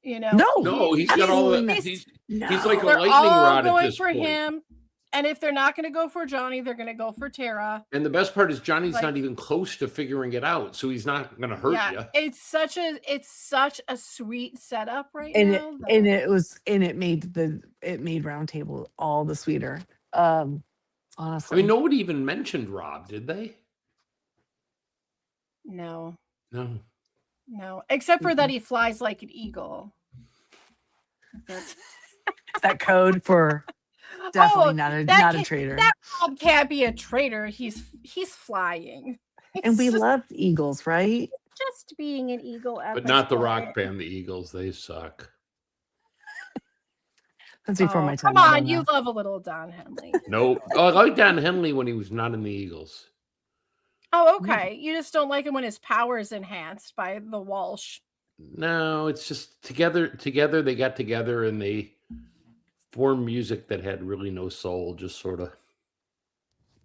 [SPEAKER 3] You know,
[SPEAKER 1] No,
[SPEAKER 4] No, he's got all
[SPEAKER 1] absolutely
[SPEAKER 4] the.
[SPEAKER 1] not.
[SPEAKER 4] He's
[SPEAKER 1] No.
[SPEAKER 4] like a
[SPEAKER 3] they're
[SPEAKER 4] lightning
[SPEAKER 3] all
[SPEAKER 4] rod at
[SPEAKER 3] going
[SPEAKER 4] this
[SPEAKER 3] for
[SPEAKER 4] point.
[SPEAKER 3] him. And if they're not going to go for Johnny, they're going to go for Tara.
[SPEAKER 4] And the best part is Johnny's
[SPEAKER 3] Like-
[SPEAKER 4] not even close to figuring it out, so he's not going to hurt
[SPEAKER 3] Yeah,
[SPEAKER 4] you.
[SPEAKER 3] it's such a sweet setup right
[SPEAKER 1] and
[SPEAKER 3] now.
[SPEAKER 1] it made Roundtable all the sweeter.
[SPEAKER 4] I
[SPEAKER 1] Honestly.
[SPEAKER 4] mean, nobody even mentioned Rob, did they?
[SPEAKER 3] No,
[SPEAKER 4] No.
[SPEAKER 3] except for that he flies like an eagle. That's
[SPEAKER 1] Is that code for definitely not a traitor.
[SPEAKER 3] That Rob can't be a traitor. He's flying.
[SPEAKER 1] And we
[SPEAKER 3] It's just-
[SPEAKER 1] love eagles, right?
[SPEAKER 3] just being an eagle at
[SPEAKER 4] But
[SPEAKER 3] this
[SPEAKER 4] not the
[SPEAKER 3] point.
[SPEAKER 4] rock band, the Eagles. They suck.
[SPEAKER 1] That's before my time.
[SPEAKER 3] Come
[SPEAKER 1] I
[SPEAKER 3] on,
[SPEAKER 1] don't
[SPEAKER 3] you
[SPEAKER 1] know.
[SPEAKER 3] love a little Don Henley.
[SPEAKER 4] Nope. Oh, I like Don Henley when he was not in the Eagles.
[SPEAKER 3] Oh, okay. You just don't like him when his power is enhanced by the Walsh.
[SPEAKER 4] No, it's just together they got together and they formed music that had really no soul, just sort of.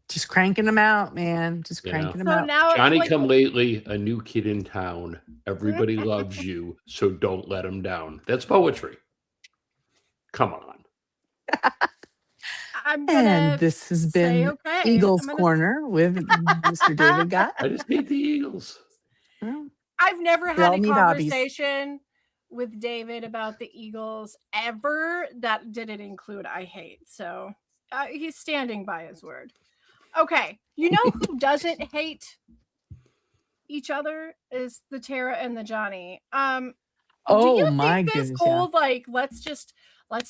[SPEAKER 1] Just cranking them out, man. Just
[SPEAKER 4] You
[SPEAKER 1] cranking them
[SPEAKER 3] So
[SPEAKER 1] out.
[SPEAKER 3] now,
[SPEAKER 4] Johnny
[SPEAKER 3] like,
[SPEAKER 4] come lately, a new kid in town. Everybody loves you, so don't let him down. That's poetry. Come on.
[SPEAKER 3] I'm gonna
[SPEAKER 1] And this has
[SPEAKER 3] say,
[SPEAKER 1] been
[SPEAKER 3] okay,
[SPEAKER 1] Eagles
[SPEAKER 3] I'm gonna-
[SPEAKER 1] Corner with Mr. David Gott.
[SPEAKER 4] I just hate the Eagles.
[SPEAKER 1] Well,
[SPEAKER 3] I've never
[SPEAKER 1] We all
[SPEAKER 3] had a
[SPEAKER 1] need hobbies.
[SPEAKER 3] conversation with David about the Eagles ever that didn't include I hate. So he's standing by his word. Okay, you know who doesn't hate each other is the Tara and the Johnny. Do
[SPEAKER 1] Oh
[SPEAKER 3] you
[SPEAKER 1] my
[SPEAKER 3] think this
[SPEAKER 1] goodness, yeah.
[SPEAKER 3] whole like let's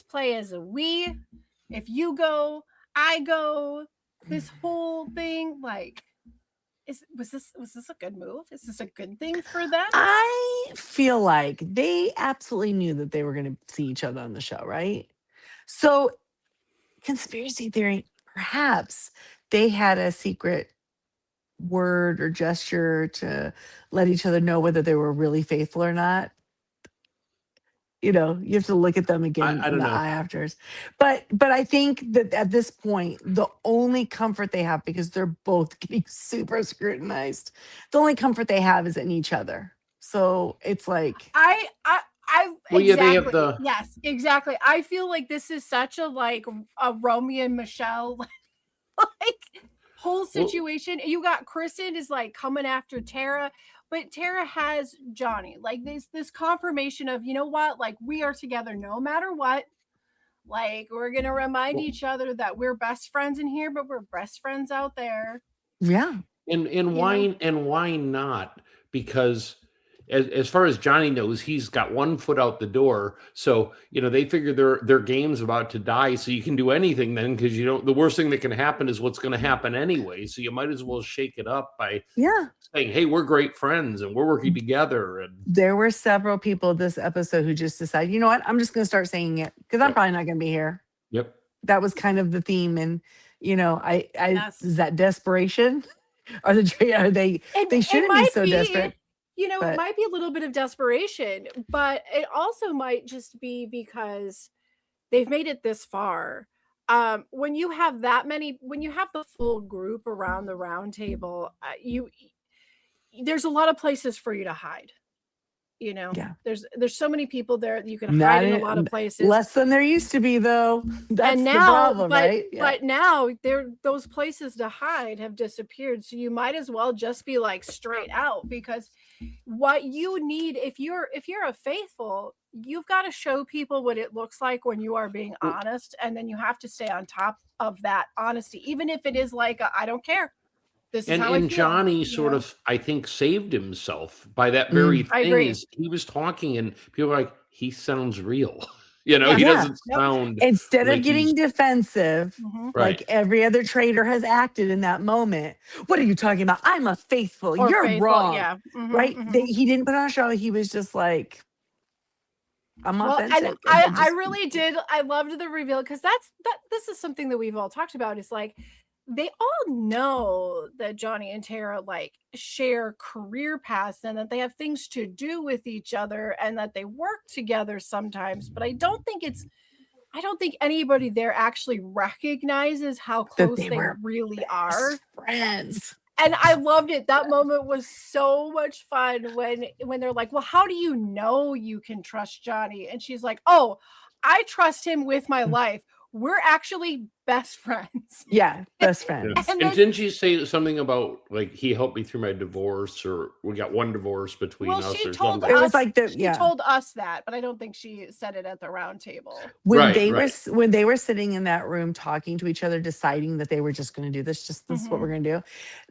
[SPEAKER 3] play as a we? If you go, I go. This whole thing, like, was this a good move? Is this a good thing for them?
[SPEAKER 1] I feel like they absolutely knew that they were going to see each other on the show, right? So, conspiracy theory, perhaps they had a secret word or gesture to let each other know whether they were really faithful or not. You know, you have to look at them again
[SPEAKER 4] I
[SPEAKER 1] in
[SPEAKER 4] don't
[SPEAKER 1] the
[SPEAKER 4] know.
[SPEAKER 1] eye afterwards. But I think that at this point, the only comfort they have, because they're both getting super scrutinized, the only comfort they have is in each other. So it's like,
[SPEAKER 3] I
[SPEAKER 4] Well, yeah, they have
[SPEAKER 3] exactly. Yes, exactly. I feel like this is such a like a Romeo and Michelle like whole situation. You got Kristen is like coming after Tara, but Tara has Johnny. Like this confirmation of, you know what? Like we are together no matter what. Like we're gonna remind each other that we're best friends in here, but we're best friends out there.
[SPEAKER 1] yeah.
[SPEAKER 4] And why not? Because as far as Johnny knows, he's got one foot out the door. So, they figure their game's about to die. So you can do anything then, because the worst thing that can happen is what's going to happen anyway. So you might as well shake it up by saying, hey, we're great friends and we're working together. And
[SPEAKER 1] There were several people this episode who just decided, you know what, I'm just going to start saying it because I'm
[SPEAKER 4] Yep.
[SPEAKER 1] probably not going to be here.
[SPEAKER 4] Yep.
[SPEAKER 1] That was kind of the theme. And,
[SPEAKER 3] Yes.
[SPEAKER 1] is that desperation? Are they
[SPEAKER 3] It
[SPEAKER 1] shouldn't be
[SPEAKER 3] might
[SPEAKER 1] so desperate.
[SPEAKER 3] It
[SPEAKER 1] but-
[SPEAKER 3] might be a little bit of desperation, but it also might just be because they've made it this far. When you have the full group around the round table, there's a lot of places for you to hide. You know,
[SPEAKER 1] Yeah.
[SPEAKER 3] there's so many people there that you can
[SPEAKER 1] Not
[SPEAKER 3] hide in a
[SPEAKER 1] in-
[SPEAKER 3] lot of places.
[SPEAKER 1] Less than there used to be, though. That's
[SPEAKER 3] And
[SPEAKER 1] the
[SPEAKER 3] now,
[SPEAKER 1] problem,
[SPEAKER 3] but
[SPEAKER 1] right? Yeah.
[SPEAKER 3] but now those places to hide have disappeared. So you might as well just be like straight out, because what you need, if you're a faithful, you've got to show people what it looks like when you are being honest, and then you have to stay on top of that honesty, even if it is like I don't care. This is how I
[SPEAKER 4] And
[SPEAKER 3] feel.
[SPEAKER 4] Johnny
[SPEAKER 3] you
[SPEAKER 4] sort
[SPEAKER 3] know?
[SPEAKER 4] of, I think, saved himself by that very
[SPEAKER 3] I
[SPEAKER 4] thing.
[SPEAKER 3] agree.
[SPEAKER 4] Is he was talking and people were like, he sounds real. You know,
[SPEAKER 3] Yeah.
[SPEAKER 4] he
[SPEAKER 1] Yeah.
[SPEAKER 4] doesn't
[SPEAKER 3] Yep.
[SPEAKER 4] sound
[SPEAKER 1] Instead of
[SPEAKER 4] like he's
[SPEAKER 1] getting defensive,
[SPEAKER 3] Mhm.
[SPEAKER 1] like
[SPEAKER 4] right.
[SPEAKER 1] every other traitor has acted in that moment. What are you talking about? I'm a faithful.
[SPEAKER 3] Or
[SPEAKER 1] You're
[SPEAKER 3] faithful,
[SPEAKER 1] wrong.
[SPEAKER 3] yeah.
[SPEAKER 1] Right? He didn't put on a show. He was just like, I'm
[SPEAKER 3] Well, and
[SPEAKER 1] authentic. And then
[SPEAKER 3] I
[SPEAKER 1] just
[SPEAKER 3] really did. I loved the reveal, because this is something that we've all talked about. Is like they all know that Johnny and Tara like share career paths, and that they have things to do with each other, and that they work together sometimes. But I don't think anybody there actually recognizes how
[SPEAKER 1] that
[SPEAKER 3] close
[SPEAKER 1] they
[SPEAKER 3] they
[SPEAKER 1] were
[SPEAKER 3] really are.
[SPEAKER 1] best friends.
[SPEAKER 3] And I loved it. That moment was so much fun when they're like, "Well, how do you know you can trust Johnny?" And she's like, "Oh, I trust him with my life. We're actually best friends."
[SPEAKER 1] Yeah, best
[SPEAKER 4] Yeah.
[SPEAKER 1] friends.
[SPEAKER 3] And
[SPEAKER 4] And
[SPEAKER 3] then,
[SPEAKER 4] didn't she say something about like he helped me through my divorce, or we got one divorce between
[SPEAKER 3] well,
[SPEAKER 4] us
[SPEAKER 3] she
[SPEAKER 4] or
[SPEAKER 3] told
[SPEAKER 4] something?
[SPEAKER 1] It was
[SPEAKER 3] us,
[SPEAKER 1] like the
[SPEAKER 3] she told us that, but I don't think she said it at the round table.
[SPEAKER 1] when
[SPEAKER 4] Right,
[SPEAKER 1] they
[SPEAKER 4] right.
[SPEAKER 1] when they were sitting in that room talking to each other, deciding that they were just going to do this, this is what we're
[SPEAKER 3] Mhm.
[SPEAKER 1] going to do.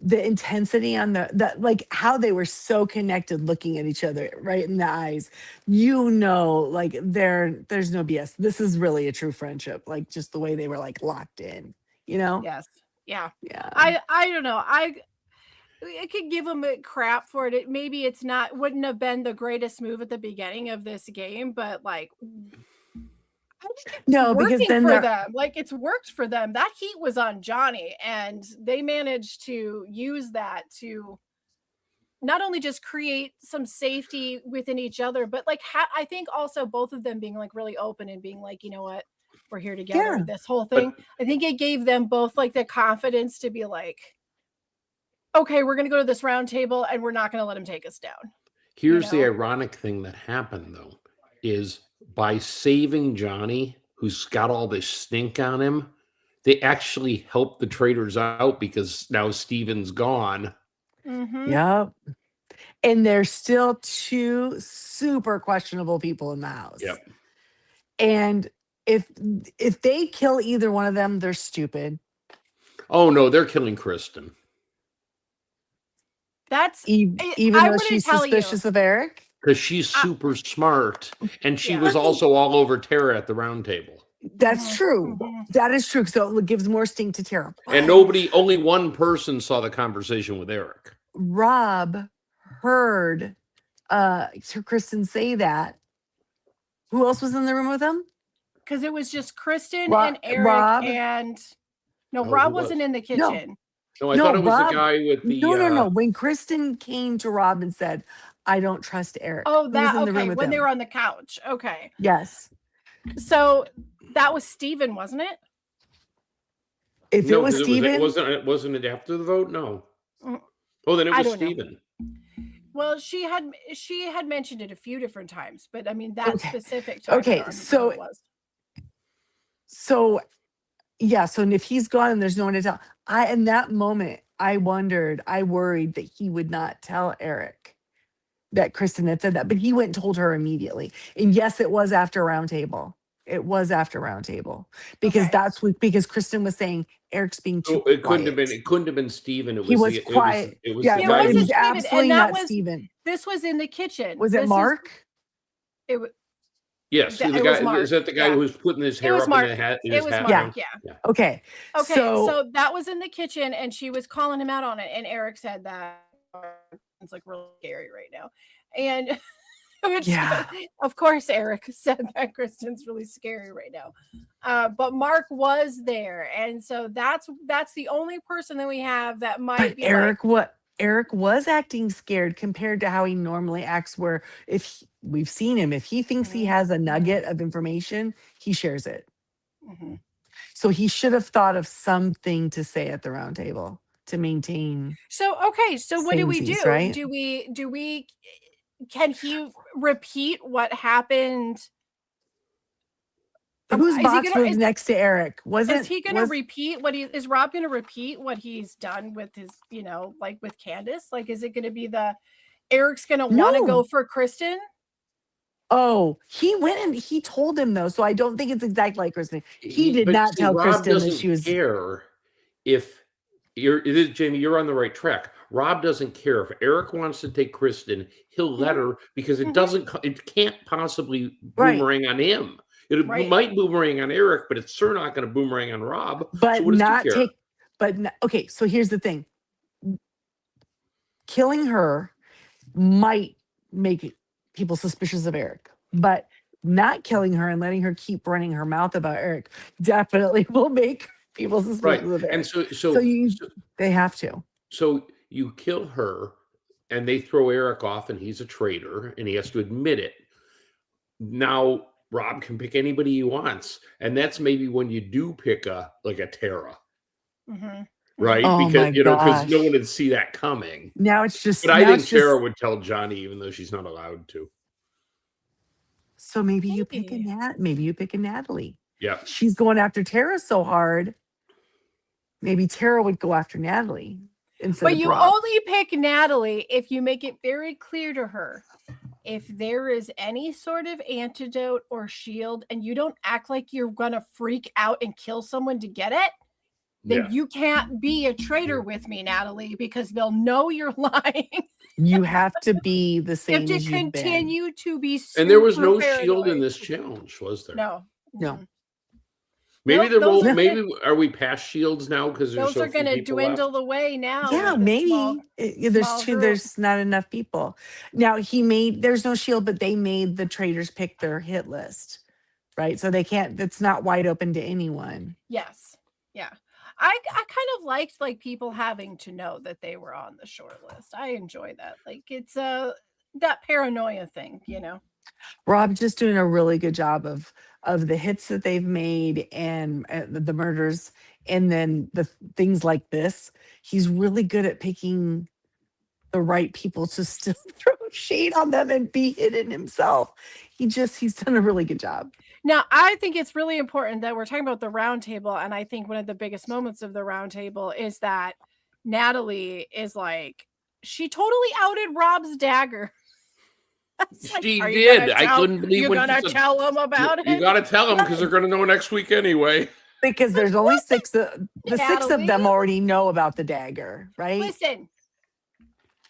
[SPEAKER 1] The intensity on the like how they were so connected, looking at each other right in the eyes. Like there's no BS. This is really a true friendship. Like just the way they were like locked in.
[SPEAKER 3] Yes. Yeah.
[SPEAKER 1] Yeah.
[SPEAKER 3] I don't know. I could give them a crap for it. Maybe it's not wouldn't have been the greatest move at the beginning of this game, but like I think it's
[SPEAKER 1] No, because
[SPEAKER 3] working
[SPEAKER 1] then
[SPEAKER 3] for
[SPEAKER 1] they're
[SPEAKER 3] them. Like it's worked for them. That heat was on Johnny, and they managed to use that to not only just create some safety within each other, but like I think also both of them being like really open and being like, you know what, we're here together.
[SPEAKER 1] yeah.
[SPEAKER 3] This whole
[SPEAKER 4] But
[SPEAKER 3] thing, I think it gave them both like the confidence to be like, okay, we're going to go to this round table and we're not going to let him take us down.
[SPEAKER 4] here's the ironic thing that happened though, is by saving Johnny, who's got all this stink on him, they actually helped the traitors out because now Steven's gone.
[SPEAKER 3] Mhm.
[SPEAKER 1] Yep. And there's still two super questionable people in the house.
[SPEAKER 4] Yep.
[SPEAKER 1] And if they kill either one of them, they're stupid.
[SPEAKER 4] Oh no, they're killing Kristen.
[SPEAKER 3] That's
[SPEAKER 1] Even
[SPEAKER 3] I
[SPEAKER 1] though
[SPEAKER 3] wanna
[SPEAKER 1] she's
[SPEAKER 3] tell you.
[SPEAKER 1] suspicious of Eric.
[SPEAKER 4] Because she's
[SPEAKER 3] I-
[SPEAKER 4] super smart, and she
[SPEAKER 3] Yeah.
[SPEAKER 4] was also all over Tara at the round table.
[SPEAKER 1] That's
[SPEAKER 3] Mhm,
[SPEAKER 1] true.
[SPEAKER 3] mhm.
[SPEAKER 1] That is true. So it gives more sting to Tara.
[SPEAKER 4] And
[SPEAKER 1] But
[SPEAKER 4] only one person saw the conversation with Eric.
[SPEAKER 1] Rob heard Sir Kristen say that. Who else was in the room with him?
[SPEAKER 3] Because it was just Kristen
[SPEAKER 1] Ro-
[SPEAKER 3] and Eric
[SPEAKER 1] Rob?
[SPEAKER 3] and no,
[SPEAKER 4] Oh,
[SPEAKER 3] Rob
[SPEAKER 4] who was?
[SPEAKER 3] wasn't in the
[SPEAKER 1] No.
[SPEAKER 3] kitchen.
[SPEAKER 4] No, I
[SPEAKER 1] No,
[SPEAKER 4] thought it was
[SPEAKER 1] Rob-
[SPEAKER 4] the guy with the.
[SPEAKER 1] No. When Kristen came to Rob and said, "I don't trust Eric,"
[SPEAKER 3] Oh,
[SPEAKER 1] who was
[SPEAKER 3] that
[SPEAKER 1] in the room
[SPEAKER 3] okay.
[SPEAKER 1] with
[SPEAKER 3] When
[SPEAKER 1] him?
[SPEAKER 3] they were on the couch. Okay.
[SPEAKER 1] Yes.
[SPEAKER 3] So that was Steven, wasn't it?
[SPEAKER 1] If
[SPEAKER 4] No,
[SPEAKER 1] it was
[SPEAKER 4] 'cause
[SPEAKER 1] Steven,
[SPEAKER 4] wasn't it after the vote? No.
[SPEAKER 3] Mm,
[SPEAKER 4] Oh, then it
[SPEAKER 3] I
[SPEAKER 4] was
[SPEAKER 3] don't know.
[SPEAKER 4] Steven.
[SPEAKER 3] Well, she had mentioned it a few different times, but I mean that
[SPEAKER 1] Okay.
[SPEAKER 3] specific time. I
[SPEAKER 1] Okay,
[SPEAKER 3] don't remember
[SPEAKER 1] so-
[SPEAKER 3] who it was.
[SPEAKER 1] so yeah. So if he's gone and there's no one to tell, in that moment I worried that he would not tell Eric that Kristen had said that, but he went and told her immediately. And yes, it was after roundtable. It was after roundtable because
[SPEAKER 3] Okay.
[SPEAKER 1] because Kristen was saying Eric's being too
[SPEAKER 4] So it couldn't have
[SPEAKER 1] quiet.
[SPEAKER 4] been. It couldn't have been Steven. It
[SPEAKER 1] He was
[SPEAKER 4] the,
[SPEAKER 1] quiet.
[SPEAKER 4] It was
[SPEAKER 1] Yeah,
[SPEAKER 4] the
[SPEAKER 3] It
[SPEAKER 1] no,
[SPEAKER 4] guy.
[SPEAKER 1] it
[SPEAKER 3] wasn't
[SPEAKER 1] was
[SPEAKER 3] Steven,
[SPEAKER 1] absolutely
[SPEAKER 3] and that
[SPEAKER 1] not
[SPEAKER 3] was
[SPEAKER 1] Steven.
[SPEAKER 3] this was in the kitchen.
[SPEAKER 1] Was it
[SPEAKER 3] This
[SPEAKER 1] Mark?
[SPEAKER 3] It was.
[SPEAKER 4] Yes,
[SPEAKER 3] It
[SPEAKER 4] the
[SPEAKER 3] was
[SPEAKER 4] guy.
[SPEAKER 3] Mark.
[SPEAKER 4] Is that the guy
[SPEAKER 3] Yeah.
[SPEAKER 4] who was putting his
[SPEAKER 3] It
[SPEAKER 4] hair
[SPEAKER 3] was
[SPEAKER 4] up
[SPEAKER 3] Mark.
[SPEAKER 4] in his
[SPEAKER 3] It was
[SPEAKER 4] hat
[SPEAKER 3] Mark.
[SPEAKER 4] down?
[SPEAKER 3] Yeah.
[SPEAKER 1] Okay.
[SPEAKER 3] Okay.
[SPEAKER 1] So,
[SPEAKER 3] So that was in the kitchen, and she was calling him out on it, and Eric said that it's like really scary right now, and which,
[SPEAKER 1] Yeah.
[SPEAKER 3] of course, Eric said that Kristen's really scary right now. But Mark was there, and so that's the only person that we have that might
[SPEAKER 1] but
[SPEAKER 3] be
[SPEAKER 1] Eric was acting scared compared to how he normally acts, where we've seen him, if he thinks he has a nugget of information, he shares it.
[SPEAKER 3] Mhm.
[SPEAKER 1] So he should have thought of something to say at the round table to maintain.
[SPEAKER 3] So okay, so what do we do?
[SPEAKER 1] Samesies, right?
[SPEAKER 3] Do we can he repeat what happened?
[SPEAKER 1] Whose
[SPEAKER 3] Is he
[SPEAKER 1] box
[SPEAKER 3] gonna-
[SPEAKER 1] was
[SPEAKER 3] is-
[SPEAKER 1] next to Eric?
[SPEAKER 3] Is he going to
[SPEAKER 1] was
[SPEAKER 3] repeat what is Rob going to repeat what he's done with his, like with Candace? Like, is it going to be Eric's going to want to
[SPEAKER 1] No.
[SPEAKER 3] go for Kristen?
[SPEAKER 1] Oh, he went and he told him though, so I don't think it's exactly like Kristen. He did
[SPEAKER 4] but
[SPEAKER 1] not
[SPEAKER 4] see,
[SPEAKER 1] tell
[SPEAKER 4] Rob
[SPEAKER 1] Kristen that
[SPEAKER 4] doesn't
[SPEAKER 1] she was.
[SPEAKER 4] care if Jamie, you're on the right track. Rob doesn't care if Eric wants to take Kristen, he'll let her because it it can't possibly
[SPEAKER 1] Right.
[SPEAKER 4] boomerang on him. It
[SPEAKER 3] Right.
[SPEAKER 4] might boomerang on Eric, but it's sure not going to boomerang on Rob.
[SPEAKER 1] But
[SPEAKER 4] so what does he
[SPEAKER 1] not
[SPEAKER 4] care?
[SPEAKER 1] take. Okay. So here's the thing: killing her might make people suspicious of Eric, but not killing her and letting her keep running her mouth about Eric definitely will make people suspicious
[SPEAKER 4] Right.
[SPEAKER 1] of Eric.
[SPEAKER 4] And
[SPEAKER 1] They have to.
[SPEAKER 4] So you kill her and they throw Eric off and he's a traitor and he has to admit it. Now Rob can pick anybody he wants. And that's maybe when you do pick a Tara. Right?
[SPEAKER 1] Oh my
[SPEAKER 4] because no
[SPEAKER 1] gosh.
[SPEAKER 4] one would see that coming.
[SPEAKER 1] Now it's just.
[SPEAKER 4] But I
[SPEAKER 1] now
[SPEAKER 4] think
[SPEAKER 1] it's just-
[SPEAKER 4] Tara would tell Johnny even though she's not allowed to.
[SPEAKER 1] So maybe you pick
[SPEAKER 3] Maybe.
[SPEAKER 1] Maybe you pick a Natalie.
[SPEAKER 4] Yeah.
[SPEAKER 1] She's going after Tara so hard. Maybe Tara would go after Natalie instead
[SPEAKER 3] But
[SPEAKER 1] of
[SPEAKER 3] you
[SPEAKER 1] Rob.
[SPEAKER 3] only pick Natalie if you make it very clear to her if there is any sort of antidote or shield and you don't act like you're going to freak out and kill someone to get it, then you can't be a traitor with me, Natalie, because they'll know you're lying.
[SPEAKER 1] You have to be the
[SPEAKER 3] You
[SPEAKER 1] same
[SPEAKER 3] have to
[SPEAKER 1] as you've been.
[SPEAKER 3] continue to be
[SPEAKER 4] And there was
[SPEAKER 3] super
[SPEAKER 4] no shield in
[SPEAKER 3] paranoid.
[SPEAKER 4] this challenge, was there?
[SPEAKER 3] No.
[SPEAKER 1] No.
[SPEAKER 4] Maybe
[SPEAKER 3] Nope, those are
[SPEAKER 4] maybe are we past shields now because there's
[SPEAKER 3] Those
[SPEAKER 4] so
[SPEAKER 3] are
[SPEAKER 4] few
[SPEAKER 3] going to
[SPEAKER 4] people
[SPEAKER 3] dwindle
[SPEAKER 4] left?
[SPEAKER 3] away now.
[SPEAKER 1] Yeah,
[SPEAKER 3] with the
[SPEAKER 1] maybe
[SPEAKER 3] small- small group.
[SPEAKER 1] there's not enough people. Now there's no shield, but they made the traitors pick their hit list, right? So they can't. That's not wide open to anyone.
[SPEAKER 3] Yes. Yeah. I kind of liked like people having to know that they were on the short list. I enjoy that. Like it's that paranoia thing,
[SPEAKER 1] Rob's just doing a really good job of the hits that they've made and the murders, and then the things like this. He's really good at picking the right people to still throw shade on them and be hidden himself. He's done a really good job.
[SPEAKER 3] Now, I think it's really important that we're talking about the round table, and I think one of the biggest moments of the round table is that Natalie is like, she totally outed Rob's dagger. It's like,
[SPEAKER 4] She
[SPEAKER 3] are you gonna
[SPEAKER 4] did. I
[SPEAKER 3] tell-
[SPEAKER 4] couldn't believe
[SPEAKER 3] You're
[SPEAKER 4] when she
[SPEAKER 3] gonna
[SPEAKER 4] said,
[SPEAKER 3] tell them about it.
[SPEAKER 4] You got to tell them because they're going to know next week anyway.
[SPEAKER 1] Because there's only six. The six of them
[SPEAKER 3] Natalie?
[SPEAKER 1] already know about the dagger, right?
[SPEAKER 3] Listen,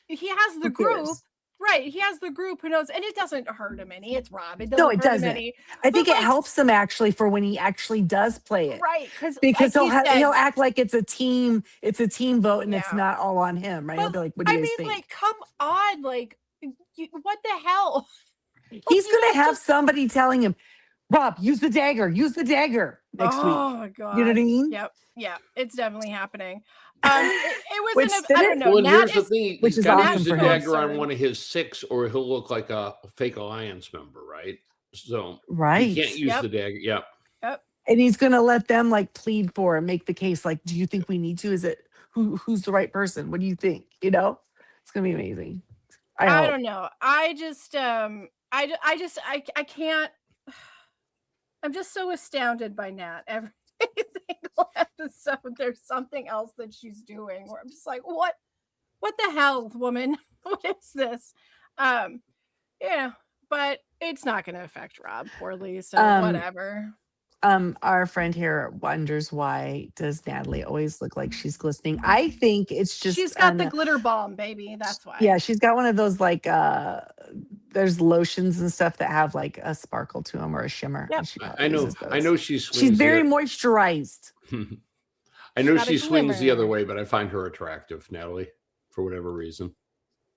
[SPEAKER 3] he has the
[SPEAKER 1] Who
[SPEAKER 3] group,
[SPEAKER 1] cares?
[SPEAKER 3] right? He has the group who knows, and it doesn't hurt him any. It's Rob. It doesn't
[SPEAKER 1] No, it
[SPEAKER 3] hurt him
[SPEAKER 1] doesn't.
[SPEAKER 3] any.
[SPEAKER 1] I think
[SPEAKER 3] But,
[SPEAKER 1] it
[SPEAKER 3] like-
[SPEAKER 1] helps him actually for when he actually does play it,
[SPEAKER 3] Right?
[SPEAKER 1] because
[SPEAKER 3] like he said,
[SPEAKER 1] he'll act like it's a team vote and it's
[SPEAKER 3] Yeah.
[SPEAKER 1] not all on him, right? He'll
[SPEAKER 3] But,
[SPEAKER 1] be like, "What do you
[SPEAKER 3] I
[SPEAKER 1] guys
[SPEAKER 3] mean,
[SPEAKER 1] think?"
[SPEAKER 3] like, come on, like, what the hell?
[SPEAKER 1] He's
[SPEAKER 3] you
[SPEAKER 1] gonna
[SPEAKER 3] don't
[SPEAKER 1] have
[SPEAKER 3] just-
[SPEAKER 1] somebody telling him, "Rob, use the dagger next week."
[SPEAKER 3] Oh my god!
[SPEAKER 1] You know what I mean?
[SPEAKER 3] Yep, yeah, it's definitely happening. It
[SPEAKER 1] Which
[SPEAKER 3] was
[SPEAKER 1] did
[SPEAKER 3] I
[SPEAKER 1] it-
[SPEAKER 3] don't know.
[SPEAKER 4] Well, and
[SPEAKER 3] Nat
[SPEAKER 4] here's the
[SPEAKER 3] is
[SPEAKER 4] thing.
[SPEAKER 1] which
[SPEAKER 4] He's
[SPEAKER 1] is
[SPEAKER 4] got to
[SPEAKER 1] awesome
[SPEAKER 4] use the
[SPEAKER 1] for him.
[SPEAKER 4] dagger on
[SPEAKER 3] Absurd.
[SPEAKER 4] one of his six or he'll look like a fake alliance member, right? So
[SPEAKER 1] Right.
[SPEAKER 4] he can't use
[SPEAKER 3] Yep.
[SPEAKER 4] the dagger. Yeah.
[SPEAKER 1] And he's gonna let them like plead for and make the case. Like, do you think we need to? Is it who's the right person? What do you think? It's gonna be amazing. I
[SPEAKER 3] I
[SPEAKER 1] hope.
[SPEAKER 3] don't know. I just I can't. I'm just so astounded by Nat. Every single episode, there's something else that she's doing where I'm just like, what the hell, woman? What is this? Yeah, but it's not going to affect Rob poorly, so whatever.
[SPEAKER 1] Our friend here wonders, why does Natalie always look like she's glistening? I think it's just
[SPEAKER 3] She's got the glitter bomb, baby. That's why.
[SPEAKER 1] yeah, she's got one of those like there's lotions and stuff that have like a sparkle to them or a shimmer.
[SPEAKER 3] Yep.
[SPEAKER 1] and she probably
[SPEAKER 4] I know.
[SPEAKER 1] uses
[SPEAKER 4] I know
[SPEAKER 1] those.
[SPEAKER 4] she swings.
[SPEAKER 1] She's very
[SPEAKER 4] the,
[SPEAKER 1] moisturized.
[SPEAKER 4] I know
[SPEAKER 3] got a
[SPEAKER 4] she swings the other
[SPEAKER 3] glimmer.
[SPEAKER 4] way, but I find her attractive, Natalie, for whatever reason.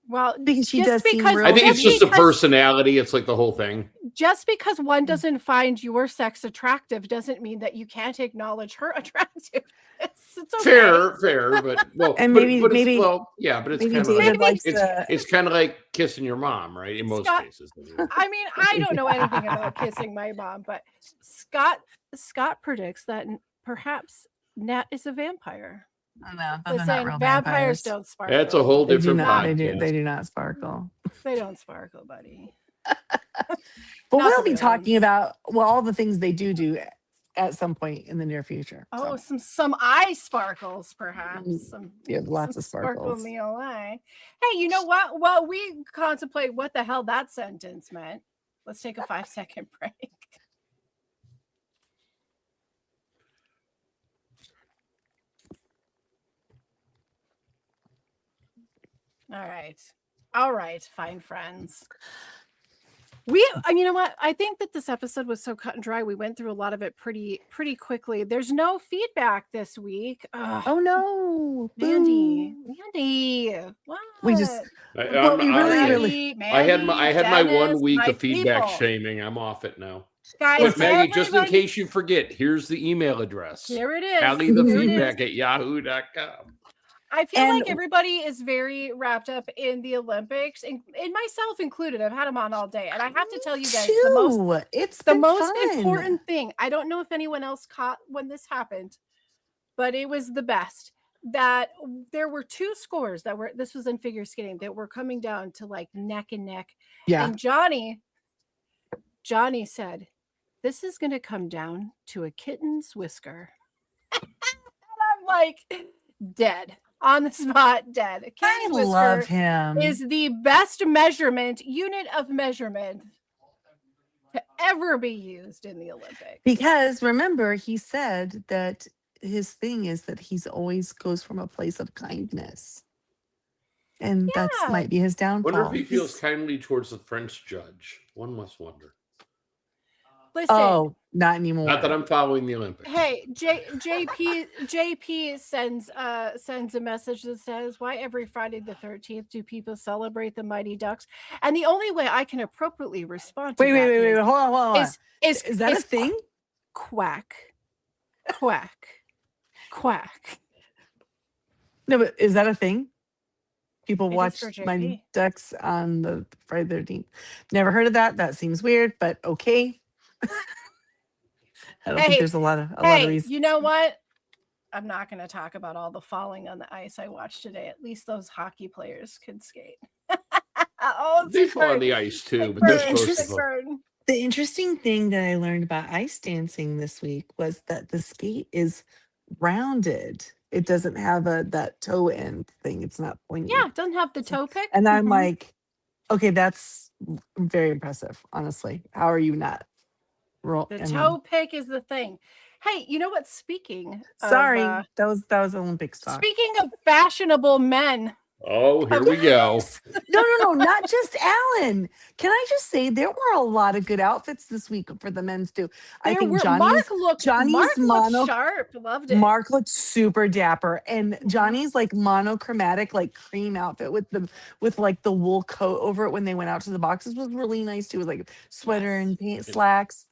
[SPEAKER 3] Well,
[SPEAKER 1] Because she
[SPEAKER 3] just
[SPEAKER 1] does seem
[SPEAKER 3] because-
[SPEAKER 1] real
[SPEAKER 4] I think it's
[SPEAKER 3] Just
[SPEAKER 4] just the
[SPEAKER 3] because-
[SPEAKER 4] personality. It's like the whole thing.
[SPEAKER 3] just because one doesn't find your sex attractive doesn't mean that you can't acknowledge her attractive. It's okay.
[SPEAKER 4] Fair, but well,
[SPEAKER 1] And
[SPEAKER 4] but,
[SPEAKER 1] maybe-
[SPEAKER 4] but it's,
[SPEAKER 1] maybe-
[SPEAKER 4] well, yeah, but it's
[SPEAKER 1] Maybe
[SPEAKER 4] kind of
[SPEAKER 1] David
[SPEAKER 4] like
[SPEAKER 1] likes
[SPEAKER 3] Maybe-
[SPEAKER 1] to.
[SPEAKER 4] it's kind of like kissing your mom, right? In most
[SPEAKER 3] Scott-
[SPEAKER 4] cases.
[SPEAKER 3] I mean, I don't know anything about kissing my mom, but Scott predicts that perhaps Nat is a vampire.
[SPEAKER 1] No, those are not
[SPEAKER 3] Listen,
[SPEAKER 1] real
[SPEAKER 3] vampires
[SPEAKER 1] vampires.
[SPEAKER 3] don't sparkle.
[SPEAKER 4] That's a whole
[SPEAKER 1] They do
[SPEAKER 4] different
[SPEAKER 1] not.
[SPEAKER 4] podcast.
[SPEAKER 1] They do not sparkle.
[SPEAKER 3] They don't sparkle, buddy.
[SPEAKER 1] But
[SPEAKER 3] Not
[SPEAKER 1] we'll
[SPEAKER 3] the
[SPEAKER 1] be
[SPEAKER 3] real
[SPEAKER 1] talking
[SPEAKER 3] ones.
[SPEAKER 1] about all the things they do at some point in the near future.
[SPEAKER 3] Oh,
[SPEAKER 1] So,
[SPEAKER 3] some eye sparkles, perhaps. Some
[SPEAKER 1] yeah, lots
[SPEAKER 3] some
[SPEAKER 1] of
[SPEAKER 3] sparkle
[SPEAKER 1] sparkles.
[SPEAKER 3] in the eye. Hey, you know what? While we contemplate what the hell that sentence meant, let's take a 5-second break. All right, fine friends. You know what? I think that this episode was so cut and dry. We went through a lot of it pretty quickly. There's no feedback this week. Ugh,
[SPEAKER 1] Oh no,
[SPEAKER 3] Mandy,
[SPEAKER 1] Boo.
[SPEAKER 3] what?
[SPEAKER 1] We just,
[SPEAKER 4] I'm-
[SPEAKER 1] we really,
[SPEAKER 4] I had my
[SPEAKER 3] Dennis,
[SPEAKER 4] 1 week
[SPEAKER 3] my
[SPEAKER 4] of feedback
[SPEAKER 3] people.
[SPEAKER 4] shaming. I'm off it now.
[SPEAKER 3] Guys,
[SPEAKER 4] But Maggie, just in
[SPEAKER 3] everybody-
[SPEAKER 4] case you forget, here's the email address.
[SPEAKER 3] Here it is.
[SPEAKER 4] Tally the
[SPEAKER 3] Here it is.
[SPEAKER 4] feedback at yahoo.com.
[SPEAKER 3] I feel
[SPEAKER 1] And-
[SPEAKER 3] like everybody is very wrapped up in the Olympics, and myself included. I've had them on all day, and I have to tell you guys
[SPEAKER 1] it's
[SPEAKER 3] the
[SPEAKER 1] been
[SPEAKER 3] most
[SPEAKER 1] fun.
[SPEAKER 3] important thing. I don't know if anyone else caught when this happened, but it was the best. That there were 2 scores that were. This was in figure skating that were coming down to like neck and neck.
[SPEAKER 1] Yeah.
[SPEAKER 3] And Johnny said, "This is going to come down to a kitten's whisker." And I'm like, dead. On the spot, dead. A
[SPEAKER 1] I
[SPEAKER 3] kitten's
[SPEAKER 1] love
[SPEAKER 3] whisker
[SPEAKER 1] him.
[SPEAKER 3] is the best unit of measurement to ever be used in the Olympics.
[SPEAKER 1] Because remember, he said that his thing is that he's always goes from a place of kindness. And that's
[SPEAKER 3] Yeah.
[SPEAKER 1] might be his downfall.
[SPEAKER 4] Wonder if he feels
[SPEAKER 1] He's-
[SPEAKER 4] kindly towards the French judge. One must wonder.
[SPEAKER 3] Listen,
[SPEAKER 1] Oh, not anymore.
[SPEAKER 4] Not that I'm following the Olympics.
[SPEAKER 3] hey, JP sends a message that says, "Why every Friday the 13th do people celebrate the Mighty Ducks?" And the only way I can appropriately respond to
[SPEAKER 1] Wait,
[SPEAKER 3] that
[SPEAKER 1] hold on.
[SPEAKER 3] is
[SPEAKER 1] Is that a thing?
[SPEAKER 3] Quack, quack, quack.
[SPEAKER 1] No, but is that a thing? People
[SPEAKER 3] It is
[SPEAKER 1] watch
[SPEAKER 3] for
[SPEAKER 1] my
[SPEAKER 3] JP.
[SPEAKER 1] ducks on the Friday the 13th. Never heard of that. That seems weird, but okay. I don't
[SPEAKER 3] Hey,
[SPEAKER 1] think there's a lot of
[SPEAKER 3] Hey,
[SPEAKER 1] reasons.
[SPEAKER 3] you know what? I'm not going to talk about all the falling on the ice I watched today. At least those hockey players can skate. Oh,
[SPEAKER 4] They
[SPEAKER 3] sick
[SPEAKER 4] fall on
[SPEAKER 3] burn.
[SPEAKER 4] the ice too,
[SPEAKER 3] Sick
[SPEAKER 4] but they're
[SPEAKER 3] burn,
[SPEAKER 4] supposed
[SPEAKER 3] sick
[SPEAKER 4] to.
[SPEAKER 3] burn.
[SPEAKER 1] The interesting thing that I learned about ice dancing this week was that the skate is rounded. It doesn't have that toe end thing. It's not pointy.
[SPEAKER 3] Yeah, it doesn't have the toe pick.
[SPEAKER 1] And I'm
[SPEAKER 3] Mhm.
[SPEAKER 1] like, okay, that's very impressive. Honestly, how are you not?
[SPEAKER 3] The toe pick is the thing. Hey, you know what? Speaking
[SPEAKER 1] Sorry,
[SPEAKER 3] of,
[SPEAKER 1] that was Olympics talk.
[SPEAKER 3] speaking of fashionable men,
[SPEAKER 4] Oh, here we go.
[SPEAKER 1] No, not just Alan. Can I just say there were a lot of good outfits this week for the men's too. I
[SPEAKER 3] there
[SPEAKER 1] think
[SPEAKER 3] were
[SPEAKER 1] Johnny's
[SPEAKER 3] Mark
[SPEAKER 1] Johnny's
[SPEAKER 3] looked sharp. Loved it.
[SPEAKER 1] Mark looked super dapper, and Johnny's like monochromatic, like cream outfit with like the wool coat over it when they went out to the boxes was really nice too. It was like sweater and pants, slacks,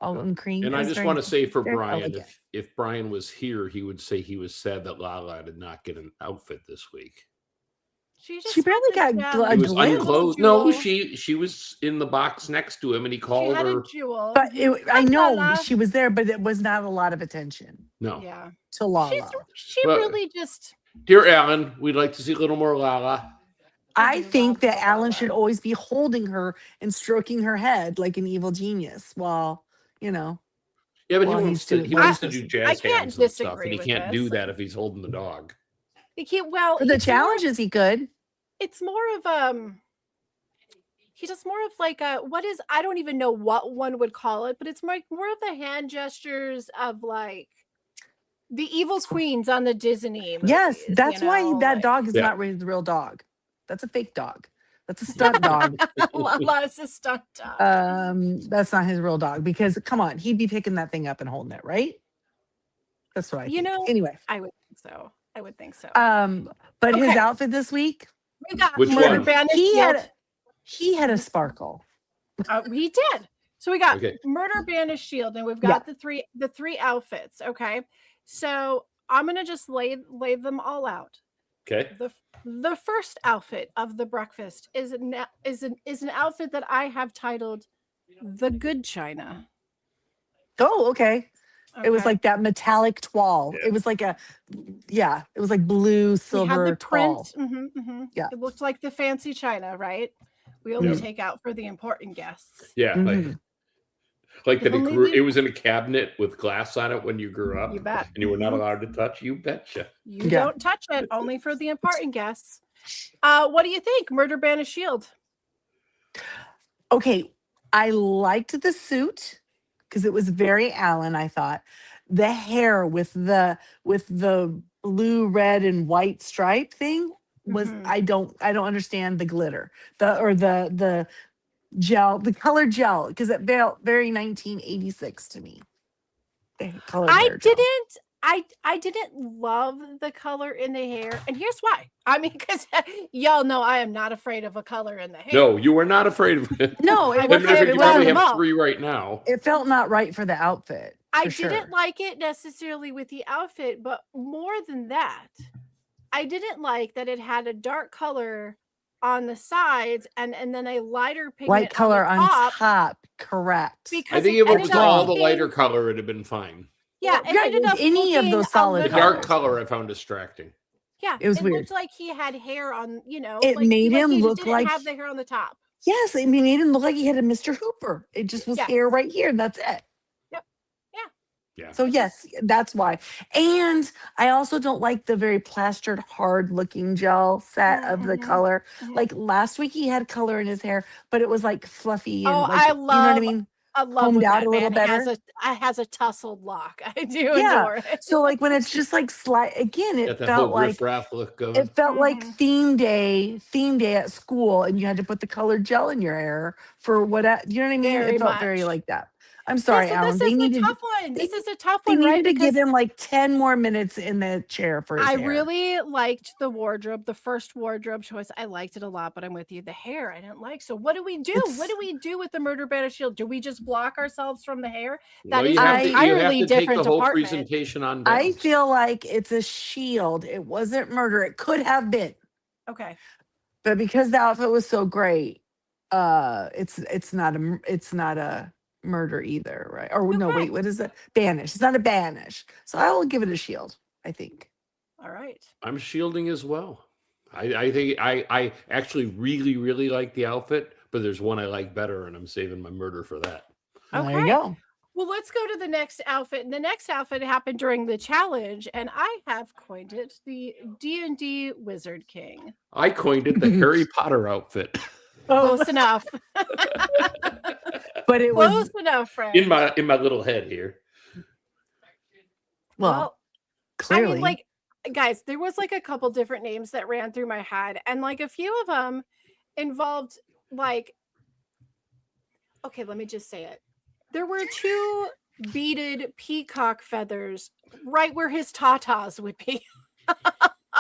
[SPEAKER 1] all in cream.
[SPEAKER 4] And
[SPEAKER 1] It
[SPEAKER 4] I
[SPEAKER 1] was
[SPEAKER 4] just
[SPEAKER 1] very-
[SPEAKER 4] want to say for
[SPEAKER 1] very
[SPEAKER 4] Brian,
[SPEAKER 1] elegant.
[SPEAKER 4] if Brian was here, he would say he was sad that Lala did not get an outfit this week.
[SPEAKER 3] She
[SPEAKER 1] barely got
[SPEAKER 4] He was
[SPEAKER 1] glimpse.
[SPEAKER 4] unclothed. No, she was in the box next to him, and he
[SPEAKER 3] She
[SPEAKER 4] called
[SPEAKER 3] had
[SPEAKER 4] her.
[SPEAKER 3] a jewel.
[SPEAKER 1] But I know
[SPEAKER 3] Lala.
[SPEAKER 1] she was there, but it was not a lot of attention
[SPEAKER 4] No,
[SPEAKER 3] Yeah,
[SPEAKER 1] to Lala.
[SPEAKER 3] she
[SPEAKER 4] Well,
[SPEAKER 3] really just.
[SPEAKER 4] dear Alan, we'd like to see a little more Lala.
[SPEAKER 1] I
[SPEAKER 3] do
[SPEAKER 1] think
[SPEAKER 3] love
[SPEAKER 1] that Alan
[SPEAKER 3] Lala.
[SPEAKER 1] should always be holding her and stroking her head like an evil genius while,
[SPEAKER 4] Yeah, but
[SPEAKER 1] Well,
[SPEAKER 4] he wants to.
[SPEAKER 1] he's
[SPEAKER 4] He
[SPEAKER 1] doing-
[SPEAKER 4] wants to
[SPEAKER 1] I
[SPEAKER 4] do
[SPEAKER 3] can't
[SPEAKER 4] jazz hands and stuff,
[SPEAKER 3] disagree
[SPEAKER 4] and he
[SPEAKER 3] with
[SPEAKER 4] can't do
[SPEAKER 3] this.
[SPEAKER 4] that if he's holding the dog.
[SPEAKER 3] Well,
[SPEAKER 1] for the
[SPEAKER 3] it's more-
[SPEAKER 1] challenges he could.
[SPEAKER 3] It's more of he does more of like a what is I don't even know what one would call it, but it's more of the hand gestures of like the evil queens on the Disney movies.
[SPEAKER 1] Yes, that's why that
[SPEAKER 3] like,
[SPEAKER 1] dog is
[SPEAKER 4] Yeah.
[SPEAKER 1] not really the real dog. That's a fake dog. That's a stunt dog.
[SPEAKER 3] Lala is a stunt dog.
[SPEAKER 1] That's not his real dog because come on, he'd be picking that thing up and holding it, right? That's what I
[SPEAKER 3] You
[SPEAKER 1] think.
[SPEAKER 3] know,
[SPEAKER 1] Anyway,
[SPEAKER 3] I would think so.
[SPEAKER 1] but his
[SPEAKER 3] Okay.
[SPEAKER 1] outfit this week,
[SPEAKER 3] We got
[SPEAKER 4] Which
[SPEAKER 3] Murder
[SPEAKER 4] one?
[SPEAKER 3] Banished
[SPEAKER 1] he
[SPEAKER 3] Shield.
[SPEAKER 1] had a sparkle.
[SPEAKER 3] He did. So we got
[SPEAKER 4] Okay.
[SPEAKER 3] Murder Banished Shield, and we've got the three outfits. Okay, so I'm gonna just lay them all out.
[SPEAKER 4] Okay.
[SPEAKER 3] The first outfit of the breakfast is an outfit that I have titled "The Good China."
[SPEAKER 1] Oh, okay. It was
[SPEAKER 3] Okay?
[SPEAKER 1] like that metallic toile.
[SPEAKER 4] Yeah.
[SPEAKER 1] It was like it was like blue,
[SPEAKER 3] we
[SPEAKER 1] silver
[SPEAKER 3] had the print.
[SPEAKER 1] toile. Yeah.
[SPEAKER 3] It looked like the fancy china, right? We only
[SPEAKER 4] Yep.
[SPEAKER 3] take out for the important guests.
[SPEAKER 4] Yeah,
[SPEAKER 1] Mhm.
[SPEAKER 4] like that.
[SPEAKER 3] Only
[SPEAKER 4] It
[SPEAKER 3] the-
[SPEAKER 4] was in a cabinet with glass on it when you grew up,
[SPEAKER 3] You bet.
[SPEAKER 4] and you were not allowed to touch. You betcha.
[SPEAKER 3] You
[SPEAKER 1] Yeah.
[SPEAKER 3] don't touch it, only for the important guests. What do you think? Murder Banished Shield.
[SPEAKER 1] Okay, I liked the suit because it was very Alan, I thought. The hair with the blue, red, and white stripe thing was
[SPEAKER 3] Mhm.
[SPEAKER 1] I don't understand the glitter. The gel, the color gel, because it felt very 1986 to me. The colored hair gel.
[SPEAKER 3] I didn't love the color in the hair, and here's why. I mean, because y'all know I am not afraid of a color in the hair.
[SPEAKER 4] No, you were not afraid of it.
[SPEAKER 1] No,
[SPEAKER 3] I
[SPEAKER 1] it
[SPEAKER 3] was
[SPEAKER 1] was
[SPEAKER 4] Matter of fact,
[SPEAKER 3] it
[SPEAKER 4] you
[SPEAKER 1] it,
[SPEAKER 3] was
[SPEAKER 4] probably
[SPEAKER 3] them
[SPEAKER 4] have
[SPEAKER 3] all.
[SPEAKER 4] 3 right now.
[SPEAKER 1] it felt not right for the outfit.
[SPEAKER 3] I
[SPEAKER 1] for
[SPEAKER 3] didn't
[SPEAKER 1] sure.
[SPEAKER 3] like it necessarily with the outfit, but more than that, I didn't like that it had a dark color on the sides and then a lighter pigment
[SPEAKER 1] Light color
[SPEAKER 3] on
[SPEAKER 1] on
[SPEAKER 3] the top
[SPEAKER 1] top, correct.
[SPEAKER 4] I
[SPEAKER 3] because
[SPEAKER 4] think
[SPEAKER 3] it
[SPEAKER 4] if it
[SPEAKER 3] ended
[SPEAKER 4] was
[SPEAKER 3] up
[SPEAKER 4] all the
[SPEAKER 3] looking,
[SPEAKER 4] lighter color, it'd have been fine.
[SPEAKER 3] yeah,
[SPEAKER 1] Or-
[SPEAKER 3] it
[SPEAKER 1] yeah,
[SPEAKER 3] ended up
[SPEAKER 1] any of
[SPEAKER 3] looking
[SPEAKER 1] those
[SPEAKER 3] a
[SPEAKER 1] solid
[SPEAKER 4] The
[SPEAKER 3] little,
[SPEAKER 4] dark
[SPEAKER 1] colors.
[SPEAKER 4] color I found distracting.
[SPEAKER 3] yeah,
[SPEAKER 1] It was
[SPEAKER 3] it
[SPEAKER 1] weird.
[SPEAKER 3] looked like he had hair on,
[SPEAKER 1] It made him
[SPEAKER 3] he
[SPEAKER 1] look
[SPEAKER 3] didn't
[SPEAKER 1] like
[SPEAKER 3] have the hair on the top.
[SPEAKER 1] yes, I mean, it didn't look like he had a Mr. Hooper. It just was
[SPEAKER 3] Yeah.
[SPEAKER 1] hair right here, and that's it.
[SPEAKER 3] Yep. Yeah.
[SPEAKER 4] Yeah.
[SPEAKER 1] So yes, that's why. And I also don't like the very plastered, hard-looking gel set of the
[SPEAKER 3] Mhm.
[SPEAKER 1] color.
[SPEAKER 3] Mhm.
[SPEAKER 1] Like last week, he had color in his hair, but it was like fluffy and
[SPEAKER 3] Oh,
[SPEAKER 1] like
[SPEAKER 3] I
[SPEAKER 1] you know what I
[SPEAKER 3] love
[SPEAKER 1] mean,
[SPEAKER 3] I love
[SPEAKER 1] combed
[SPEAKER 3] when
[SPEAKER 1] out
[SPEAKER 3] that
[SPEAKER 1] a little
[SPEAKER 3] man
[SPEAKER 1] better.
[SPEAKER 3] has a tussled lock. I do
[SPEAKER 1] Yeah.
[SPEAKER 3] adore it.
[SPEAKER 1] So like when it's just like slight again,
[SPEAKER 4] Got
[SPEAKER 1] it
[SPEAKER 4] that
[SPEAKER 1] felt
[SPEAKER 4] whole riff
[SPEAKER 1] like
[SPEAKER 4] raff look going.
[SPEAKER 1] it felt like
[SPEAKER 3] Mhm.
[SPEAKER 1] theme day at school, and you had to put the colored gel in your hair for what you know what I mean?
[SPEAKER 3] Very
[SPEAKER 1] It felt very
[SPEAKER 3] much.
[SPEAKER 1] like that. I'm
[SPEAKER 3] Yeah,
[SPEAKER 1] sorry,
[SPEAKER 3] so
[SPEAKER 1] Alan.
[SPEAKER 3] this
[SPEAKER 1] They
[SPEAKER 3] is a
[SPEAKER 1] needed
[SPEAKER 3] tough one.
[SPEAKER 1] they,
[SPEAKER 3] This is a tough
[SPEAKER 1] they
[SPEAKER 3] one, right?
[SPEAKER 1] needed to give
[SPEAKER 3] Because
[SPEAKER 1] him like 10 more minutes in the chair for his
[SPEAKER 3] I
[SPEAKER 1] hair.
[SPEAKER 3] really liked the wardrobe, the first wardrobe choice. I liked it a lot, but I'm with you. The hair I didn't like. So what do we do? What
[SPEAKER 1] It's
[SPEAKER 3] do we do with the Murder Banished Shield? Do we just block ourselves from the hair?
[SPEAKER 4] No,
[SPEAKER 3] That is
[SPEAKER 4] you
[SPEAKER 3] an
[SPEAKER 4] have to. You have
[SPEAKER 3] entirely
[SPEAKER 4] to take the
[SPEAKER 3] different
[SPEAKER 4] whole
[SPEAKER 3] department.
[SPEAKER 4] presentation on down.
[SPEAKER 1] I feel like it's a shield. It wasn't murder. It could have been,
[SPEAKER 3] Okay.
[SPEAKER 1] but because the outfit was so great, it's not a murder either, right? Or no,
[SPEAKER 3] Okay.
[SPEAKER 1] wait, what is it? Banish. It's not a banish. So I will give it a shield, I think.
[SPEAKER 3] All right.
[SPEAKER 4] I'm shielding as well. I think I actually really like the outfit, but there's one I like better, and I'm saving my murder for that.
[SPEAKER 1] There you
[SPEAKER 3] Okay.
[SPEAKER 1] go.
[SPEAKER 3] Well, let's go to the next outfit. And the next outfit happened during the challenge, and I have coined it the D&D Wizard King.
[SPEAKER 4] I coined it the Harry Potter outfit.
[SPEAKER 1] Oh,
[SPEAKER 3] Close enough.
[SPEAKER 1] but it
[SPEAKER 3] Close
[SPEAKER 1] was
[SPEAKER 3] enough, friend.
[SPEAKER 4] in my little head here.
[SPEAKER 1] well,
[SPEAKER 3] I
[SPEAKER 1] clearly.
[SPEAKER 3] mean, like, guys, there was like a couple different names that ran through my head, and like a few of them involved like, okay, let me just say it. There were 2 beaded peacock feathers right where his tatas would be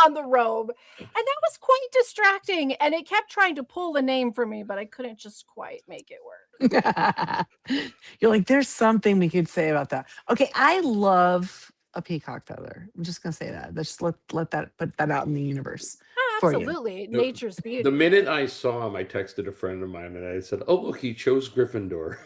[SPEAKER 3] on the robe, and that was quite distracting. And it kept trying to pull the name from me, but I couldn't just quite make it work.
[SPEAKER 1] You're like, there's something we could say about that. Okay, I love a peacock feather. I'm just gonna say that. Let's just let that put that out in the universe for you.
[SPEAKER 3] Absolutely,
[SPEAKER 4] No,
[SPEAKER 3] nature's beauty.
[SPEAKER 4] The minute I saw him, I texted a friend of mine and I said, "Oh, look, he chose Gryffindor."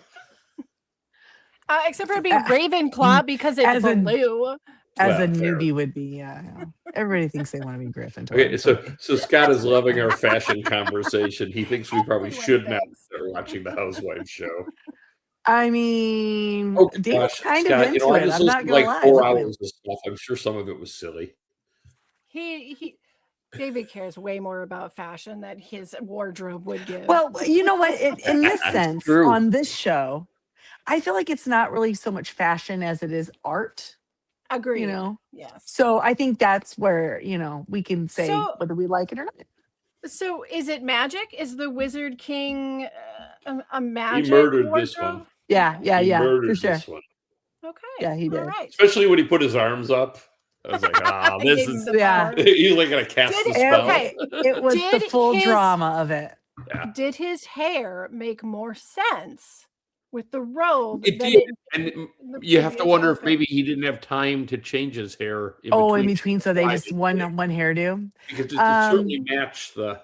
[SPEAKER 3] Except for it being Ravenclaw because it's
[SPEAKER 1] as a-
[SPEAKER 3] blue.
[SPEAKER 1] As a
[SPEAKER 4] Well, fair.
[SPEAKER 1] newbie would be, yeah. Everybody thinks they want to be Gryffindor.
[SPEAKER 4] Okay,
[SPEAKER 1] It's
[SPEAKER 4] so
[SPEAKER 1] okay.
[SPEAKER 4] so Scott is loving our fashion conversation. He thinks we probably
[SPEAKER 3] Everyone
[SPEAKER 4] should not
[SPEAKER 3] thinks.
[SPEAKER 4] start watching the Housewives show.
[SPEAKER 1] I mean,
[SPEAKER 4] Oh
[SPEAKER 1] Dave's
[SPEAKER 4] gosh,
[SPEAKER 1] kind of
[SPEAKER 4] Scott,
[SPEAKER 1] into
[SPEAKER 4] I
[SPEAKER 1] it.
[SPEAKER 4] just
[SPEAKER 1] I'm not
[SPEAKER 4] listened to
[SPEAKER 1] gonna
[SPEAKER 4] like
[SPEAKER 1] lie.
[SPEAKER 4] 4
[SPEAKER 1] Look at him.
[SPEAKER 4] hours of stuff. I'm sure some of it was silly.
[SPEAKER 3] He David cares way more about fashion than his wardrobe would give.
[SPEAKER 1] Well, you know what? In this
[SPEAKER 4] That's
[SPEAKER 1] sense,
[SPEAKER 4] true.
[SPEAKER 1] on this show, I feel like it's not really so much fashion as it is art.
[SPEAKER 3] agreed.
[SPEAKER 1] You know,
[SPEAKER 3] Yes.
[SPEAKER 1] so I think that's where we can say
[SPEAKER 3] So-
[SPEAKER 1] whether we like it or not.
[SPEAKER 3] So is it magic? Is the Wizard King a magic?
[SPEAKER 4] He murdered this
[SPEAKER 3] wardrobe?
[SPEAKER 4] one.
[SPEAKER 1] Yeah,
[SPEAKER 4] He
[SPEAKER 1] for
[SPEAKER 4] murdered
[SPEAKER 1] sure.
[SPEAKER 4] this one.
[SPEAKER 3] Okay.
[SPEAKER 1] Yeah, he
[SPEAKER 3] All
[SPEAKER 1] did.
[SPEAKER 3] right.
[SPEAKER 4] Especially when he put his arms up. I was like, ah,
[SPEAKER 3] He
[SPEAKER 4] this
[SPEAKER 3] gave him
[SPEAKER 4] is
[SPEAKER 3] the
[SPEAKER 1] Yeah.
[SPEAKER 3] power.
[SPEAKER 4] he's like gonna cast
[SPEAKER 3] Did
[SPEAKER 4] the
[SPEAKER 3] it-
[SPEAKER 4] spell.
[SPEAKER 3] okay.
[SPEAKER 1] It was the
[SPEAKER 3] Did
[SPEAKER 1] full
[SPEAKER 3] his-
[SPEAKER 1] drama of it.
[SPEAKER 3] Did his hair make more sense with the robe
[SPEAKER 4] It
[SPEAKER 3] than
[SPEAKER 4] did.
[SPEAKER 3] it
[SPEAKER 4] And
[SPEAKER 3] did in the
[SPEAKER 4] you have to
[SPEAKER 3] previous
[SPEAKER 4] wonder if
[SPEAKER 3] outfit?
[SPEAKER 4] maybe he didn't have time to change his hair in
[SPEAKER 1] Oh,
[SPEAKER 4] between.
[SPEAKER 1] in between, so they
[SPEAKER 4] Why
[SPEAKER 1] just
[SPEAKER 4] did
[SPEAKER 1] one
[SPEAKER 4] they?
[SPEAKER 1] hairdo.
[SPEAKER 4] Because it certainly
[SPEAKER 1] Um,
[SPEAKER 4] matched the.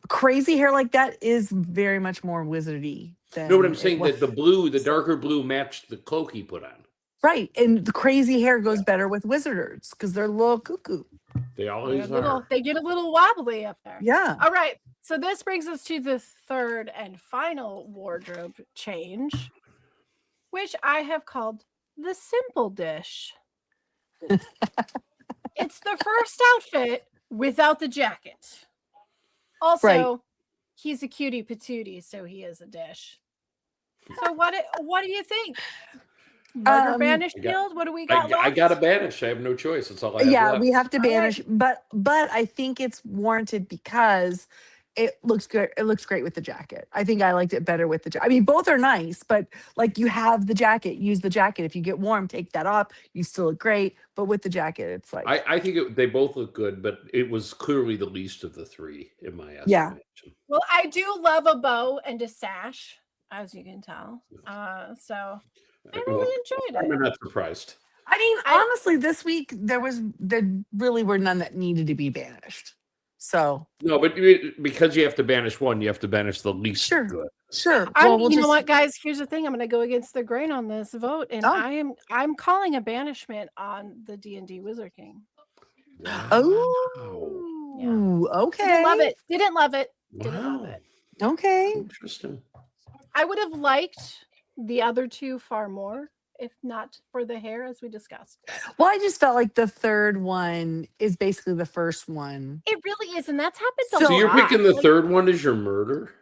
[SPEAKER 1] Crazy hair like that is very much more wizardy than
[SPEAKER 4] No, what I'm
[SPEAKER 1] it
[SPEAKER 4] saying
[SPEAKER 1] was-
[SPEAKER 4] that the blue, the darker blue, matched the cloak he put on.
[SPEAKER 1] Right. And the crazy hair goes better with wizards because they're a little cuckoo.
[SPEAKER 4] They always
[SPEAKER 3] They get a little wobbly up there.
[SPEAKER 1] Yeah.
[SPEAKER 3] All right. So this brings us to the third and final wardrobe change, which I have called the simple dish. It's the first outfit without the jacket. Also,
[SPEAKER 1] Right.
[SPEAKER 3] he's a cutie patootie, so he is a dish. So what do you think? Murder Banish
[SPEAKER 4] I got-
[SPEAKER 3] Guild? What do we got
[SPEAKER 4] I
[SPEAKER 3] left?
[SPEAKER 4] got to banish. I have no choice. That's all I have
[SPEAKER 1] Yeah,
[SPEAKER 4] left.
[SPEAKER 1] we have to
[SPEAKER 3] All right.
[SPEAKER 1] banish, but I think it's warranted because it looks good. It looks great with the jacket. I think I liked it better with the jacket. I mean, both are nice, but like you have the jacket, use the jacket. If you get warm, take that off. You still look great, but with the jacket, it's like
[SPEAKER 4] I think they both look good, but it was clearly the least of the three in my estimation.
[SPEAKER 1] Yeah.
[SPEAKER 3] Well, I do love a bow and a sash, as you can tell. So I really enjoyed
[SPEAKER 4] I'm
[SPEAKER 3] it.
[SPEAKER 4] not surprised.
[SPEAKER 1] I mean, honestly, this week there really were none that needed to be banished. So
[SPEAKER 4] No, but because you have to banish one, you have to banish the least
[SPEAKER 1] Sure.
[SPEAKER 4] good.
[SPEAKER 1] sure.
[SPEAKER 3] You know what, guys? Here's the thing. I'm going to go against the grain on this vote, and
[SPEAKER 1] Oh.
[SPEAKER 3] I'm calling a banishment on the D&D Wizard King.
[SPEAKER 1] Oh, okay.
[SPEAKER 3] Didn't love it. Didn't love it. Didn't love
[SPEAKER 4] Wow.
[SPEAKER 3] it.
[SPEAKER 1] Okay.
[SPEAKER 4] Interesting.
[SPEAKER 3] I would have liked the other two far more, if not for the hair, as we discussed.
[SPEAKER 1] Well, I just felt like the third one is basically the first one.
[SPEAKER 3] It really is, and that's happened a
[SPEAKER 1] So
[SPEAKER 3] lot.
[SPEAKER 4] So you're picking the
[SPEAKER 3] Like,
[SPEAKER 4] third one as your murder?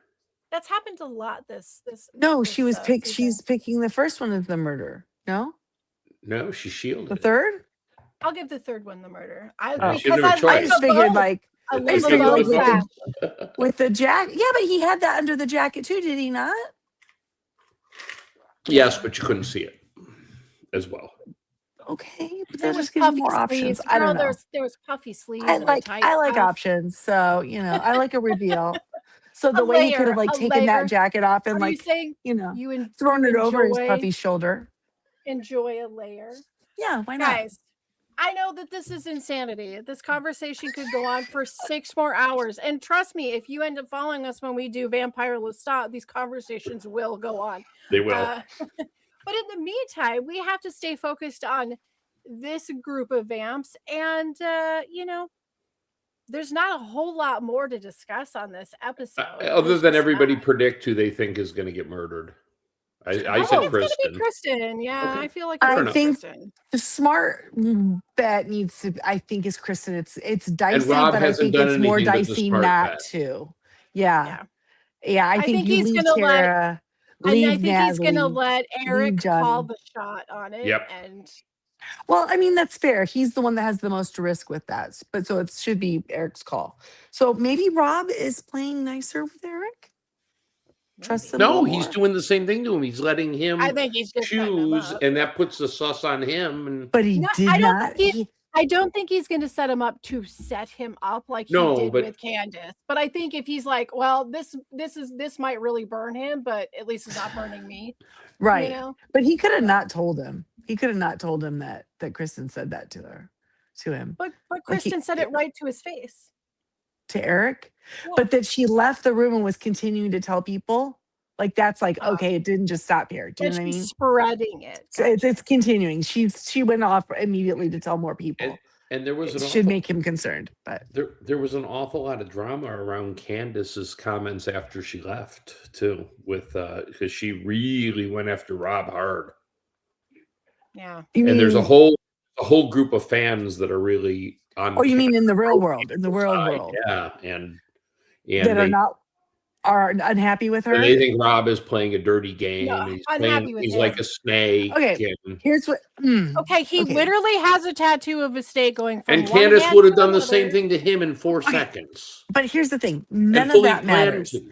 [SPEAKER 3] That's happened a lot. This
[SPEAKER 1] No,
[SPEAKER 3] this,
[SPEAKER 1] she was
[SPEAKER 3] season.
[SPEAKER 1] she's picking the first one as the murder. No?
[SPEAKER 4] No, she shielded
[SPEAKER 1] The
[SPEAKER 4] it.
[SPEAKER 1] third?
[SPEAKER 3] I'll give the third one the murder.
[SPEAKER 1] Oh.
[SPEAKER 4] She had no
[SPEAKER 1] I
[SPEAKER 4] choice.
[SPEAKER 1] just figured like
[SPEAKER 3] I
[SPEAKER 1] I
[SPEAKER 3] love
[SPEAKER 1] just
[SPEAKER 3] a
[SPEAKER 1] figured
[SPEAKER 3] bow
[SPEAKER 1] like
[SPEAKER 3] sash.
[SPEAKER 1] with the jacket. Yeah, but he had that under the jacket too, did he not?
[SPEAKER 4] Yes, but you couldn't see it as well.
[SPEAKER 1] Okay, but
[SPEAKER 3] There
[SPEAKER 1] that
[SPEAKER 3] was
[SPEAKER 1] just gives you
[SPEAKER 3] puffy
[SPEAKER 1] more options.
[SPEAKER 3] sleeves.
[SPEAKER 1] I
[SPEAKER 3] Girl,
[SPEAKER 1] don't know.
[SPEAKER 3] there was puffy sleeves.
[SPEAKER 1] I
[SPEAKER 3] and a
[SPEAKER 1] like
[SPEAKER 3] tight cuff.
[SPEAKER 1] options. So, I like a reveal. So the
[SPEAKER 3] A
[SPEAKER 1] way he could
[SPEAKER 3] layer,
[SPEAKER 1] have like
[SPEAKER 3] a
[SPEAKER 1] taken
[SPEAKER 3] layer.
[SPEAKER 1] that jacket off and
[SPEAKER 3] Are you
[SPEAKER 1] like,
[SPEAKER 3] saying you
[SPEAKER 1] thrown it over his
[SPEAKER 3] enjoy-
[SPEAKER 1] puffy shoulder.
[SPEAKER 3] enjoy a layer?
[SPEAKER 1] Yeah, why not?
[SPEAKER 3] Guys, I know that this is insanity. This conversation could go on for 6 more hours. And trust me, if you end up following us when we do Vampire Lestat, these conversations will go on.
[SPEAKER 4] They will.
[SPEAKER 3] But in the meantime, we have to stay focused on this group of vamps. And, there's not a whole lot more to discuss on this episode.
[SPEAKER 4] Other than everybody predict who they think is going to get murdered. I said
[SPEAKER 3] it's gonna
[SPEAKER 4] Kristen.
[SPEAKER 3] be Kristen. Yeah,
[SPEAKER 4] Okay.
[SPEAKER 3] I feel like
[SPEAKER 1] I
[SPEAKER 3] it's gonna be
[SPEAKER 1] think
[SPEAKER 3] Kristen.
[SPEAKER 1] the smart bet needs to, I think, is Kristen. It's dicey,
[SPEAKER 4] Rob
[SPEAKER 1] but I
[SPEAKER 4] hasn't
[SPEAKER 1] think
[SPEAKER 4] done
[SPEAKER 1] it's more
[SPEAKER 4] anything that's a
[SPEAKER 1] dicey
[SPEAKER 4] smart
[SPEAKER 1] not
[SPEAKER 4] bet.
[SPEAKER 1] to. Yeah. I think you
[SPEAKER 3] he's
[SPEAKER 1] leave
[SPEAKER 3] gonna let-
[SPEAKER 1] Tara,
[SPEAKER 3] And
[SPEAKER 1] leave
[SPEAKER 3] I think he's gonna
[SPEAKER 1] Natalie.
[SPEAKER 3] let Eric
[SPEAKER 1] Johnny.
[SPEAKER 3] call the shot on it.
[SPEAKER 4] Yep.
[SPEAKER 3] And
[SPEAKER 1] Well, I mean, that's fair. He's the one that has the most risk with that. But so it should be Eric's call. So maybe Rob is playing nicer with Eric. Trust him. a
[SPEAKER 4] No,
[SPEAKER 1] little
[SPEAKER 4] he's
[SPEAKER 1] more.
[SPEAKER 4] doing the same thing to him. He's letting him
[SPEAKER 3] I think he's just setting him
[SPEAKER 4] choose,
[SPEAKER 3] up.
[SPEAKER 4] and that puts the sauce on him. And
[SPEAKER 1] But he
[SPEAKER 3] No,
[SPEAKER 1] did
[SPEAKER 3] I don't
[SPEAKER 1] not.
[SPEAKER 3] think I don't think he's gonna set him up to set him up like
[SPEAKER 4] No,
[SPEAKER 3] he did
[SPEAKER 4] but-
[SPEAKER 3] with Candace. But I think if he's like, well, this might really burn him, but at least it's not burning me.
[SPEAKER 1] Right.
[SPEAKER 3] You know?
[SPEAKER 1] But he could have not told him. He could have not told him that Kristen said that to him,
[SPEAKER 3] But
[SPEAKER 1] Like he-
[SPEAKER 3] Kristen said it right to his face.
[SPEAKER 1] to Eric.
[SPEAKER 3] Yeah.
[SPEAKER 1] But that she left the room and was continuing to tell people. Like that's like, okay, it didn't just stop here. Do you
[SPEAKER 3] And
[SPEAKER 1] know what I
[SPEAKER 3] she's
[SPEAKER 1] mean?
[SPEAKER 3] spreading it.
[SPEAKER 1] So it's continuing. She went off immediately to tell more people.
[SPEAKER 4] and there was
[SPEAKER 1] It
[SPEAKER 4] an
[SPEAKER 1] should
[SPEAKER 4] awful,
[SPEAKER 1] make him concerned. But
[SPEAKER 4] there was an awful lot of drama around Candace's comments after she left too, with because she really went after Rob hard.
[SPEAKER 3] Yeah.
[SPEAKER 4] And there's a whole group of fans that are really on.
[SPEAKER 1] Oh, you mean in the real world? In the real
[SPEAKER 4] side,
[SPEAKER 1] world.
[SPEAKER 4] yeah, and
[SPEAKER 1] That are unhappy with her.
[SPEAKER 4] and they think Rob is playing a dirty game.
[SPEAKER 3] No,
[SPEAKER 4] and
[SPEAKER 3] unhappy with
[SPEAKER 4] he's
[SPEAKER 3] him.
[SPEAKER 4] like a snake.
[SPEAKER 1] Okay.
[SPEAKER 4] and
[SPEAKER 1] Here's what
[SPEAKER 3] Okay, he
[SPEAKER 1] Okay.
[SPEAKER 3] literally has a tattoo of a snake going from
[SPEAKER 4] And
[SPEAKER 3] one
[SPEAKER 4] Candace
[SPEAKER 3] hand
[SPEAKER 4] would have
[SPEAKER 3] to
[SPEAKER 4] done the
[SPEAKER 3] another.
[SPEAKER 4] same thing to him in 4 seconds.
[SPEAKER 1] But here's the thing. None
[SPEAKER 4] and
[SPEAKER 1] of
[SPEAKER 4] fully
[SPEAKER 1] that
[SPEAKER 4] planned
[SPEAKER 1] matters.
[SPEAKER 4] to.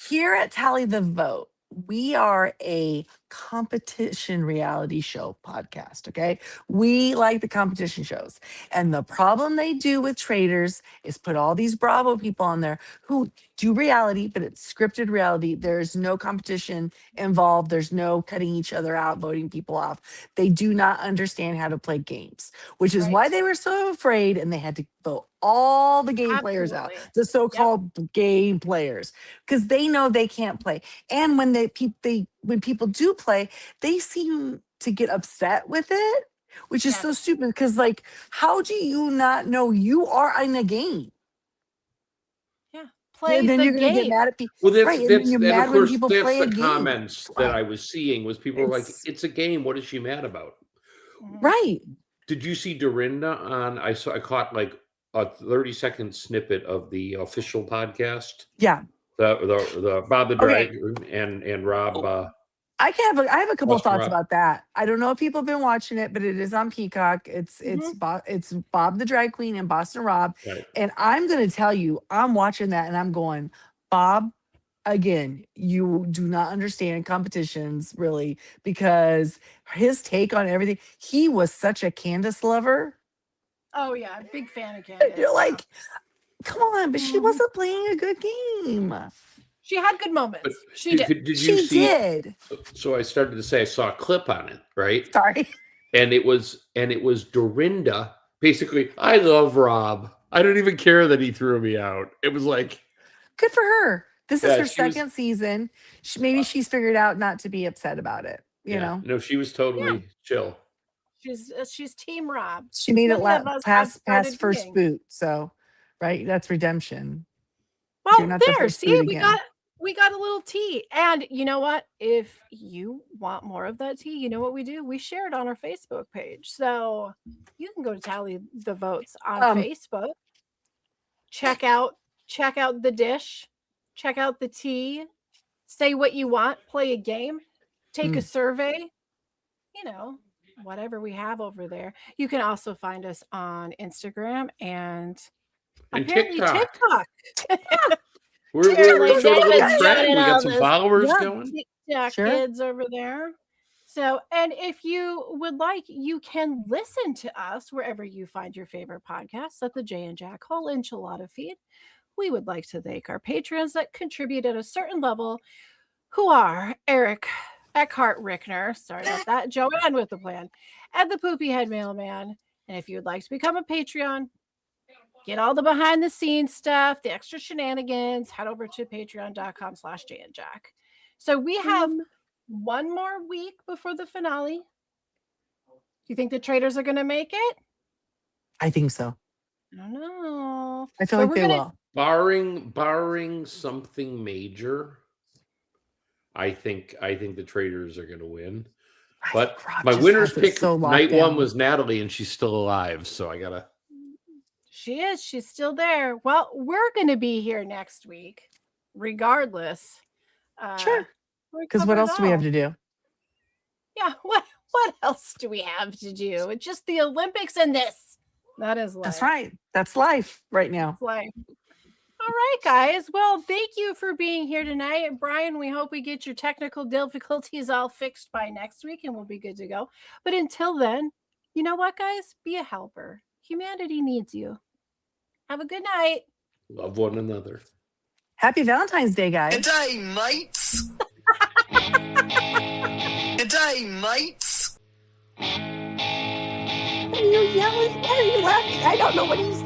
[SPEAKER 1] Here at Tally the Vote, we are a competition reality show podcast, okay? We like the competition shows. And the problem they do with Traitors is put all these Bravo people on there who do reality, but it's scripted reality. There's no competition involved. There's no cutting each other out, voting people off. They do not understand how to play games, which is why they were so afraid and they had to vote all the game players out,
[SPEAKER 3] Absolutely.
[SPEAKER 1] the so-called game players, because they know they can't play. And when when people do play, they seem to get upset with it, which is so
[SPEAKER 3] Yes.
[SPEAKER 1] stupid. Because like, how do you not know you are in a game?
[SPEAKER 3] Play
[SPEAKER 1] And then
[SPEAKER 3] the
[SPEAKER 1] you're gonna get
[SPEAKER 3] game.
[SPEAKER 1] mad at people,
[SPEAKER 4] Well,
[SPEAKER 1] right? And then you're
[SPEAKER 4] and of
[SPEAKER 1] mad when
[SPEAKER 4] course
[SPEAKER 1] people
[SPEAKER 4] that's
[SPEAKER 1] play a
[SPEAKER 4] the
[SPEAKER 1] game.
[SPEAKER 4] comments
[SPEAKER 1] Come
[SPEAKER 4] that
[SPEAKER 1] on.
[SPEAKER 4] I was seeing was people were like,
[SPEAKER 1] It's
[SPEAKER 4] "It's a game. What is she mad about?"
[SPEAKER 3] Mhm.
[SPEAKER 1] right.
[SPEAKER 4] Did you see Dorinda on? I caught like a 30-second snippet of the official podcast.
[SPEAKER 1] Yeah.
[SPEAKER 4] The Bob the
[SPEAKER 1] Okay.
[SPEAKER 4] Drag and Rob.
[SPEAKER 1] Oh, I have a couple of
[SPEAKER 4] Boston
[SPEAKER 1] thoughts
[SPEAKER 4] Rob.
[SPEAKER 1] about that. I don't know if people have been watching it, but it is on Peacock. It's Bob the Drag Queen and Boston Rob.
[SPEAKER 4] Right.
[SPEAKER 1] And I'm gonna tell you, I'm watching that and I'm going, Bob, again, you do not understand competitions really, because his take on everything, he was such a Candace lover.
[SPEAKER 3] Oh yeah, big fan of
[SPEAKER 1] And
[SPEAKER 3] Candace.
[SPEAKER 1] you're like, come on, but she
[SPEAKER 3] Mhm.
[SPEAKER 1] wasn't playing a good game.
[SPEAKER 3] She had good
[SPEAKER 4] But
[SPEAKER 3] moments. She did.
[SPEAKER 4] did you
[SPEAKER 1] She
[SPEAKER 4] see?
[SPEAKER 1] did.
[SPEAKER 4] So I started to say I saw a clip on it, right?
[SPEAKER 1] Sorry.
[SPEAKER 4] And it was Dorinda. Basically, I love Rob. I don't even care that he threw me out. It was like,
[SPEAKER 1] Good for her. This is
[SPEAKER 4] yeah,
[SPEAKER 1] her
[SPEAKER 4] she was.
[SPEAKER 1] second season. Maybe she's figured out not to be upset about it. You
[SPEAKER 4] Yeah,
[SPEAKER 1] know,
[SPEAKER 4] no, she was totally chill.
[SPEAKER 3] She's Team Rob.
[SPEAKER 1] she
[SPEAKER 3] As
[SPEAKER 1] made it
[SPEAKER 3] many of us have
[SPEAKER 1] past
[SPEAKER 3] started
[SPEAKER 1] first
[SPEAKER 3] being.
[SPEAKER 1] boot. So, right, that's redemption.
[SPEAKER 3] Well,
[SPEAKER 1] You're not the
[SPEAKER 3] there.
[SPEAKER 1] first
[SPEAKER 3] See,
[SPEAKER 1] boot
[SPEAKER 3] we
[SPEAKER 1] again.
[SPEAKER 3] got a little tea. And you know what? If you want more of that tea, you know what we do? We share it on our Facebook page. So you can go to Tally the Votes on Facebook. Check out the dish. Check out the tea. Say what you want. Play a game. Take a survey. You know, whatever we have over there. You can also find us on Instagram and apparently
[SPEAKER 4] TikTok.
[SPEAKER 3] TikTok.
[SPEAKER 4] We're
[SPEAKER 3] Apparently
[SPEAKER 4] showing a
[SPEAKER 3] they've
[SPEAKER 4] little
[SPEAKER 3] been
[SPEAKER 4] trend.
[SPEAKER 3] doing
[SPEAKER 4] We got
[SPEAKER 3] all
[SPEAKER 4] some
[SPEAKER 3] this.
[SPEAKER 4] followers
[SPEAKER 1] Yeah.
[SPEAKER 4] going.
[SPEAKER 3] TikTok
[SPEAKER 1] Sure.
[SPEAKER 3] kids over there. So, and if you would like, you can listen to us wherever you find your favorite podcasts at the Jay and Jack Whole Enchilada feed. We would like to thank our patrons that contribute at a certain level, who are Eric Eckhart Rickner, sorry about that, Joanne with the plan, and the Poopy Head Mailman. And if you would like to become a Patreon, get all the behind the scenes stuff, the extra shenanigans, head over to patreon.com/jayandjack. So we have one more week before the finale. Do you think the Traitors are going to make it?
[SPEAKER 1] I think so.
[SPEAKER 3] I don't know.
[SPEAKER 1] I feel
[SPEAKER 3] But
[SPEAKER 1] like
[SPEAKER 3] we're
[SPEAKER 1] they
[SPEAKER 3] gonna-
[SPEAKER 1] will.
[SPEAKER 4] Barring something major, I think the Traitors are going to win.
[SPEAKER 1] I
[SPEAKER 4] But
[SPEAKER 1] think Rob
[SPEAKER 4] my
[SPEAKER 1] just
[SPEAKER 4] winner's
[SPEAKER 1] has it
[SPEAKER 4] pick
[SPEAKER 1] so locked
[SPEAKER 4] night one
[SPEAKER 1] down.
[SPEAKER 4] was Natalie, and she's still alive. So I gotta.
[SPEAKER 3] She is. She's still there. Well, we're going to be here next week, regardless.
[SPEAKER 1] Sure.
[SPEAKER 3] we
[SPEAKER 1] Because what
[SPEAKER 3] covered
[SPEAKER 1] else do we have
[SPEAKER 3] all.
[SPEAKER 1] to do?
[SPEAKER 3] Yeah. What else do we have to do? It's just the Olympics and this. That is life.
[SPEAKER 1] That's right. That's life right now.
[SPEAKER 3] That's life. All right, guys. Well, thank you for being here tonight. Brian, we hope we get your technical difficulties all fixed by next week and we'll be good to go. But until then, you know what, guys? Be a helper. Humanity needs you. Have a good night.
[SPEAKER 4] Love one another.
[SPEAKER 1] Happy Valentine's Day, guys.
[SPEAKER 6] Good day, mates. Good day, mates.
[SPEAKER 1] What are you yelling? Why are you laughing? I don't know what he's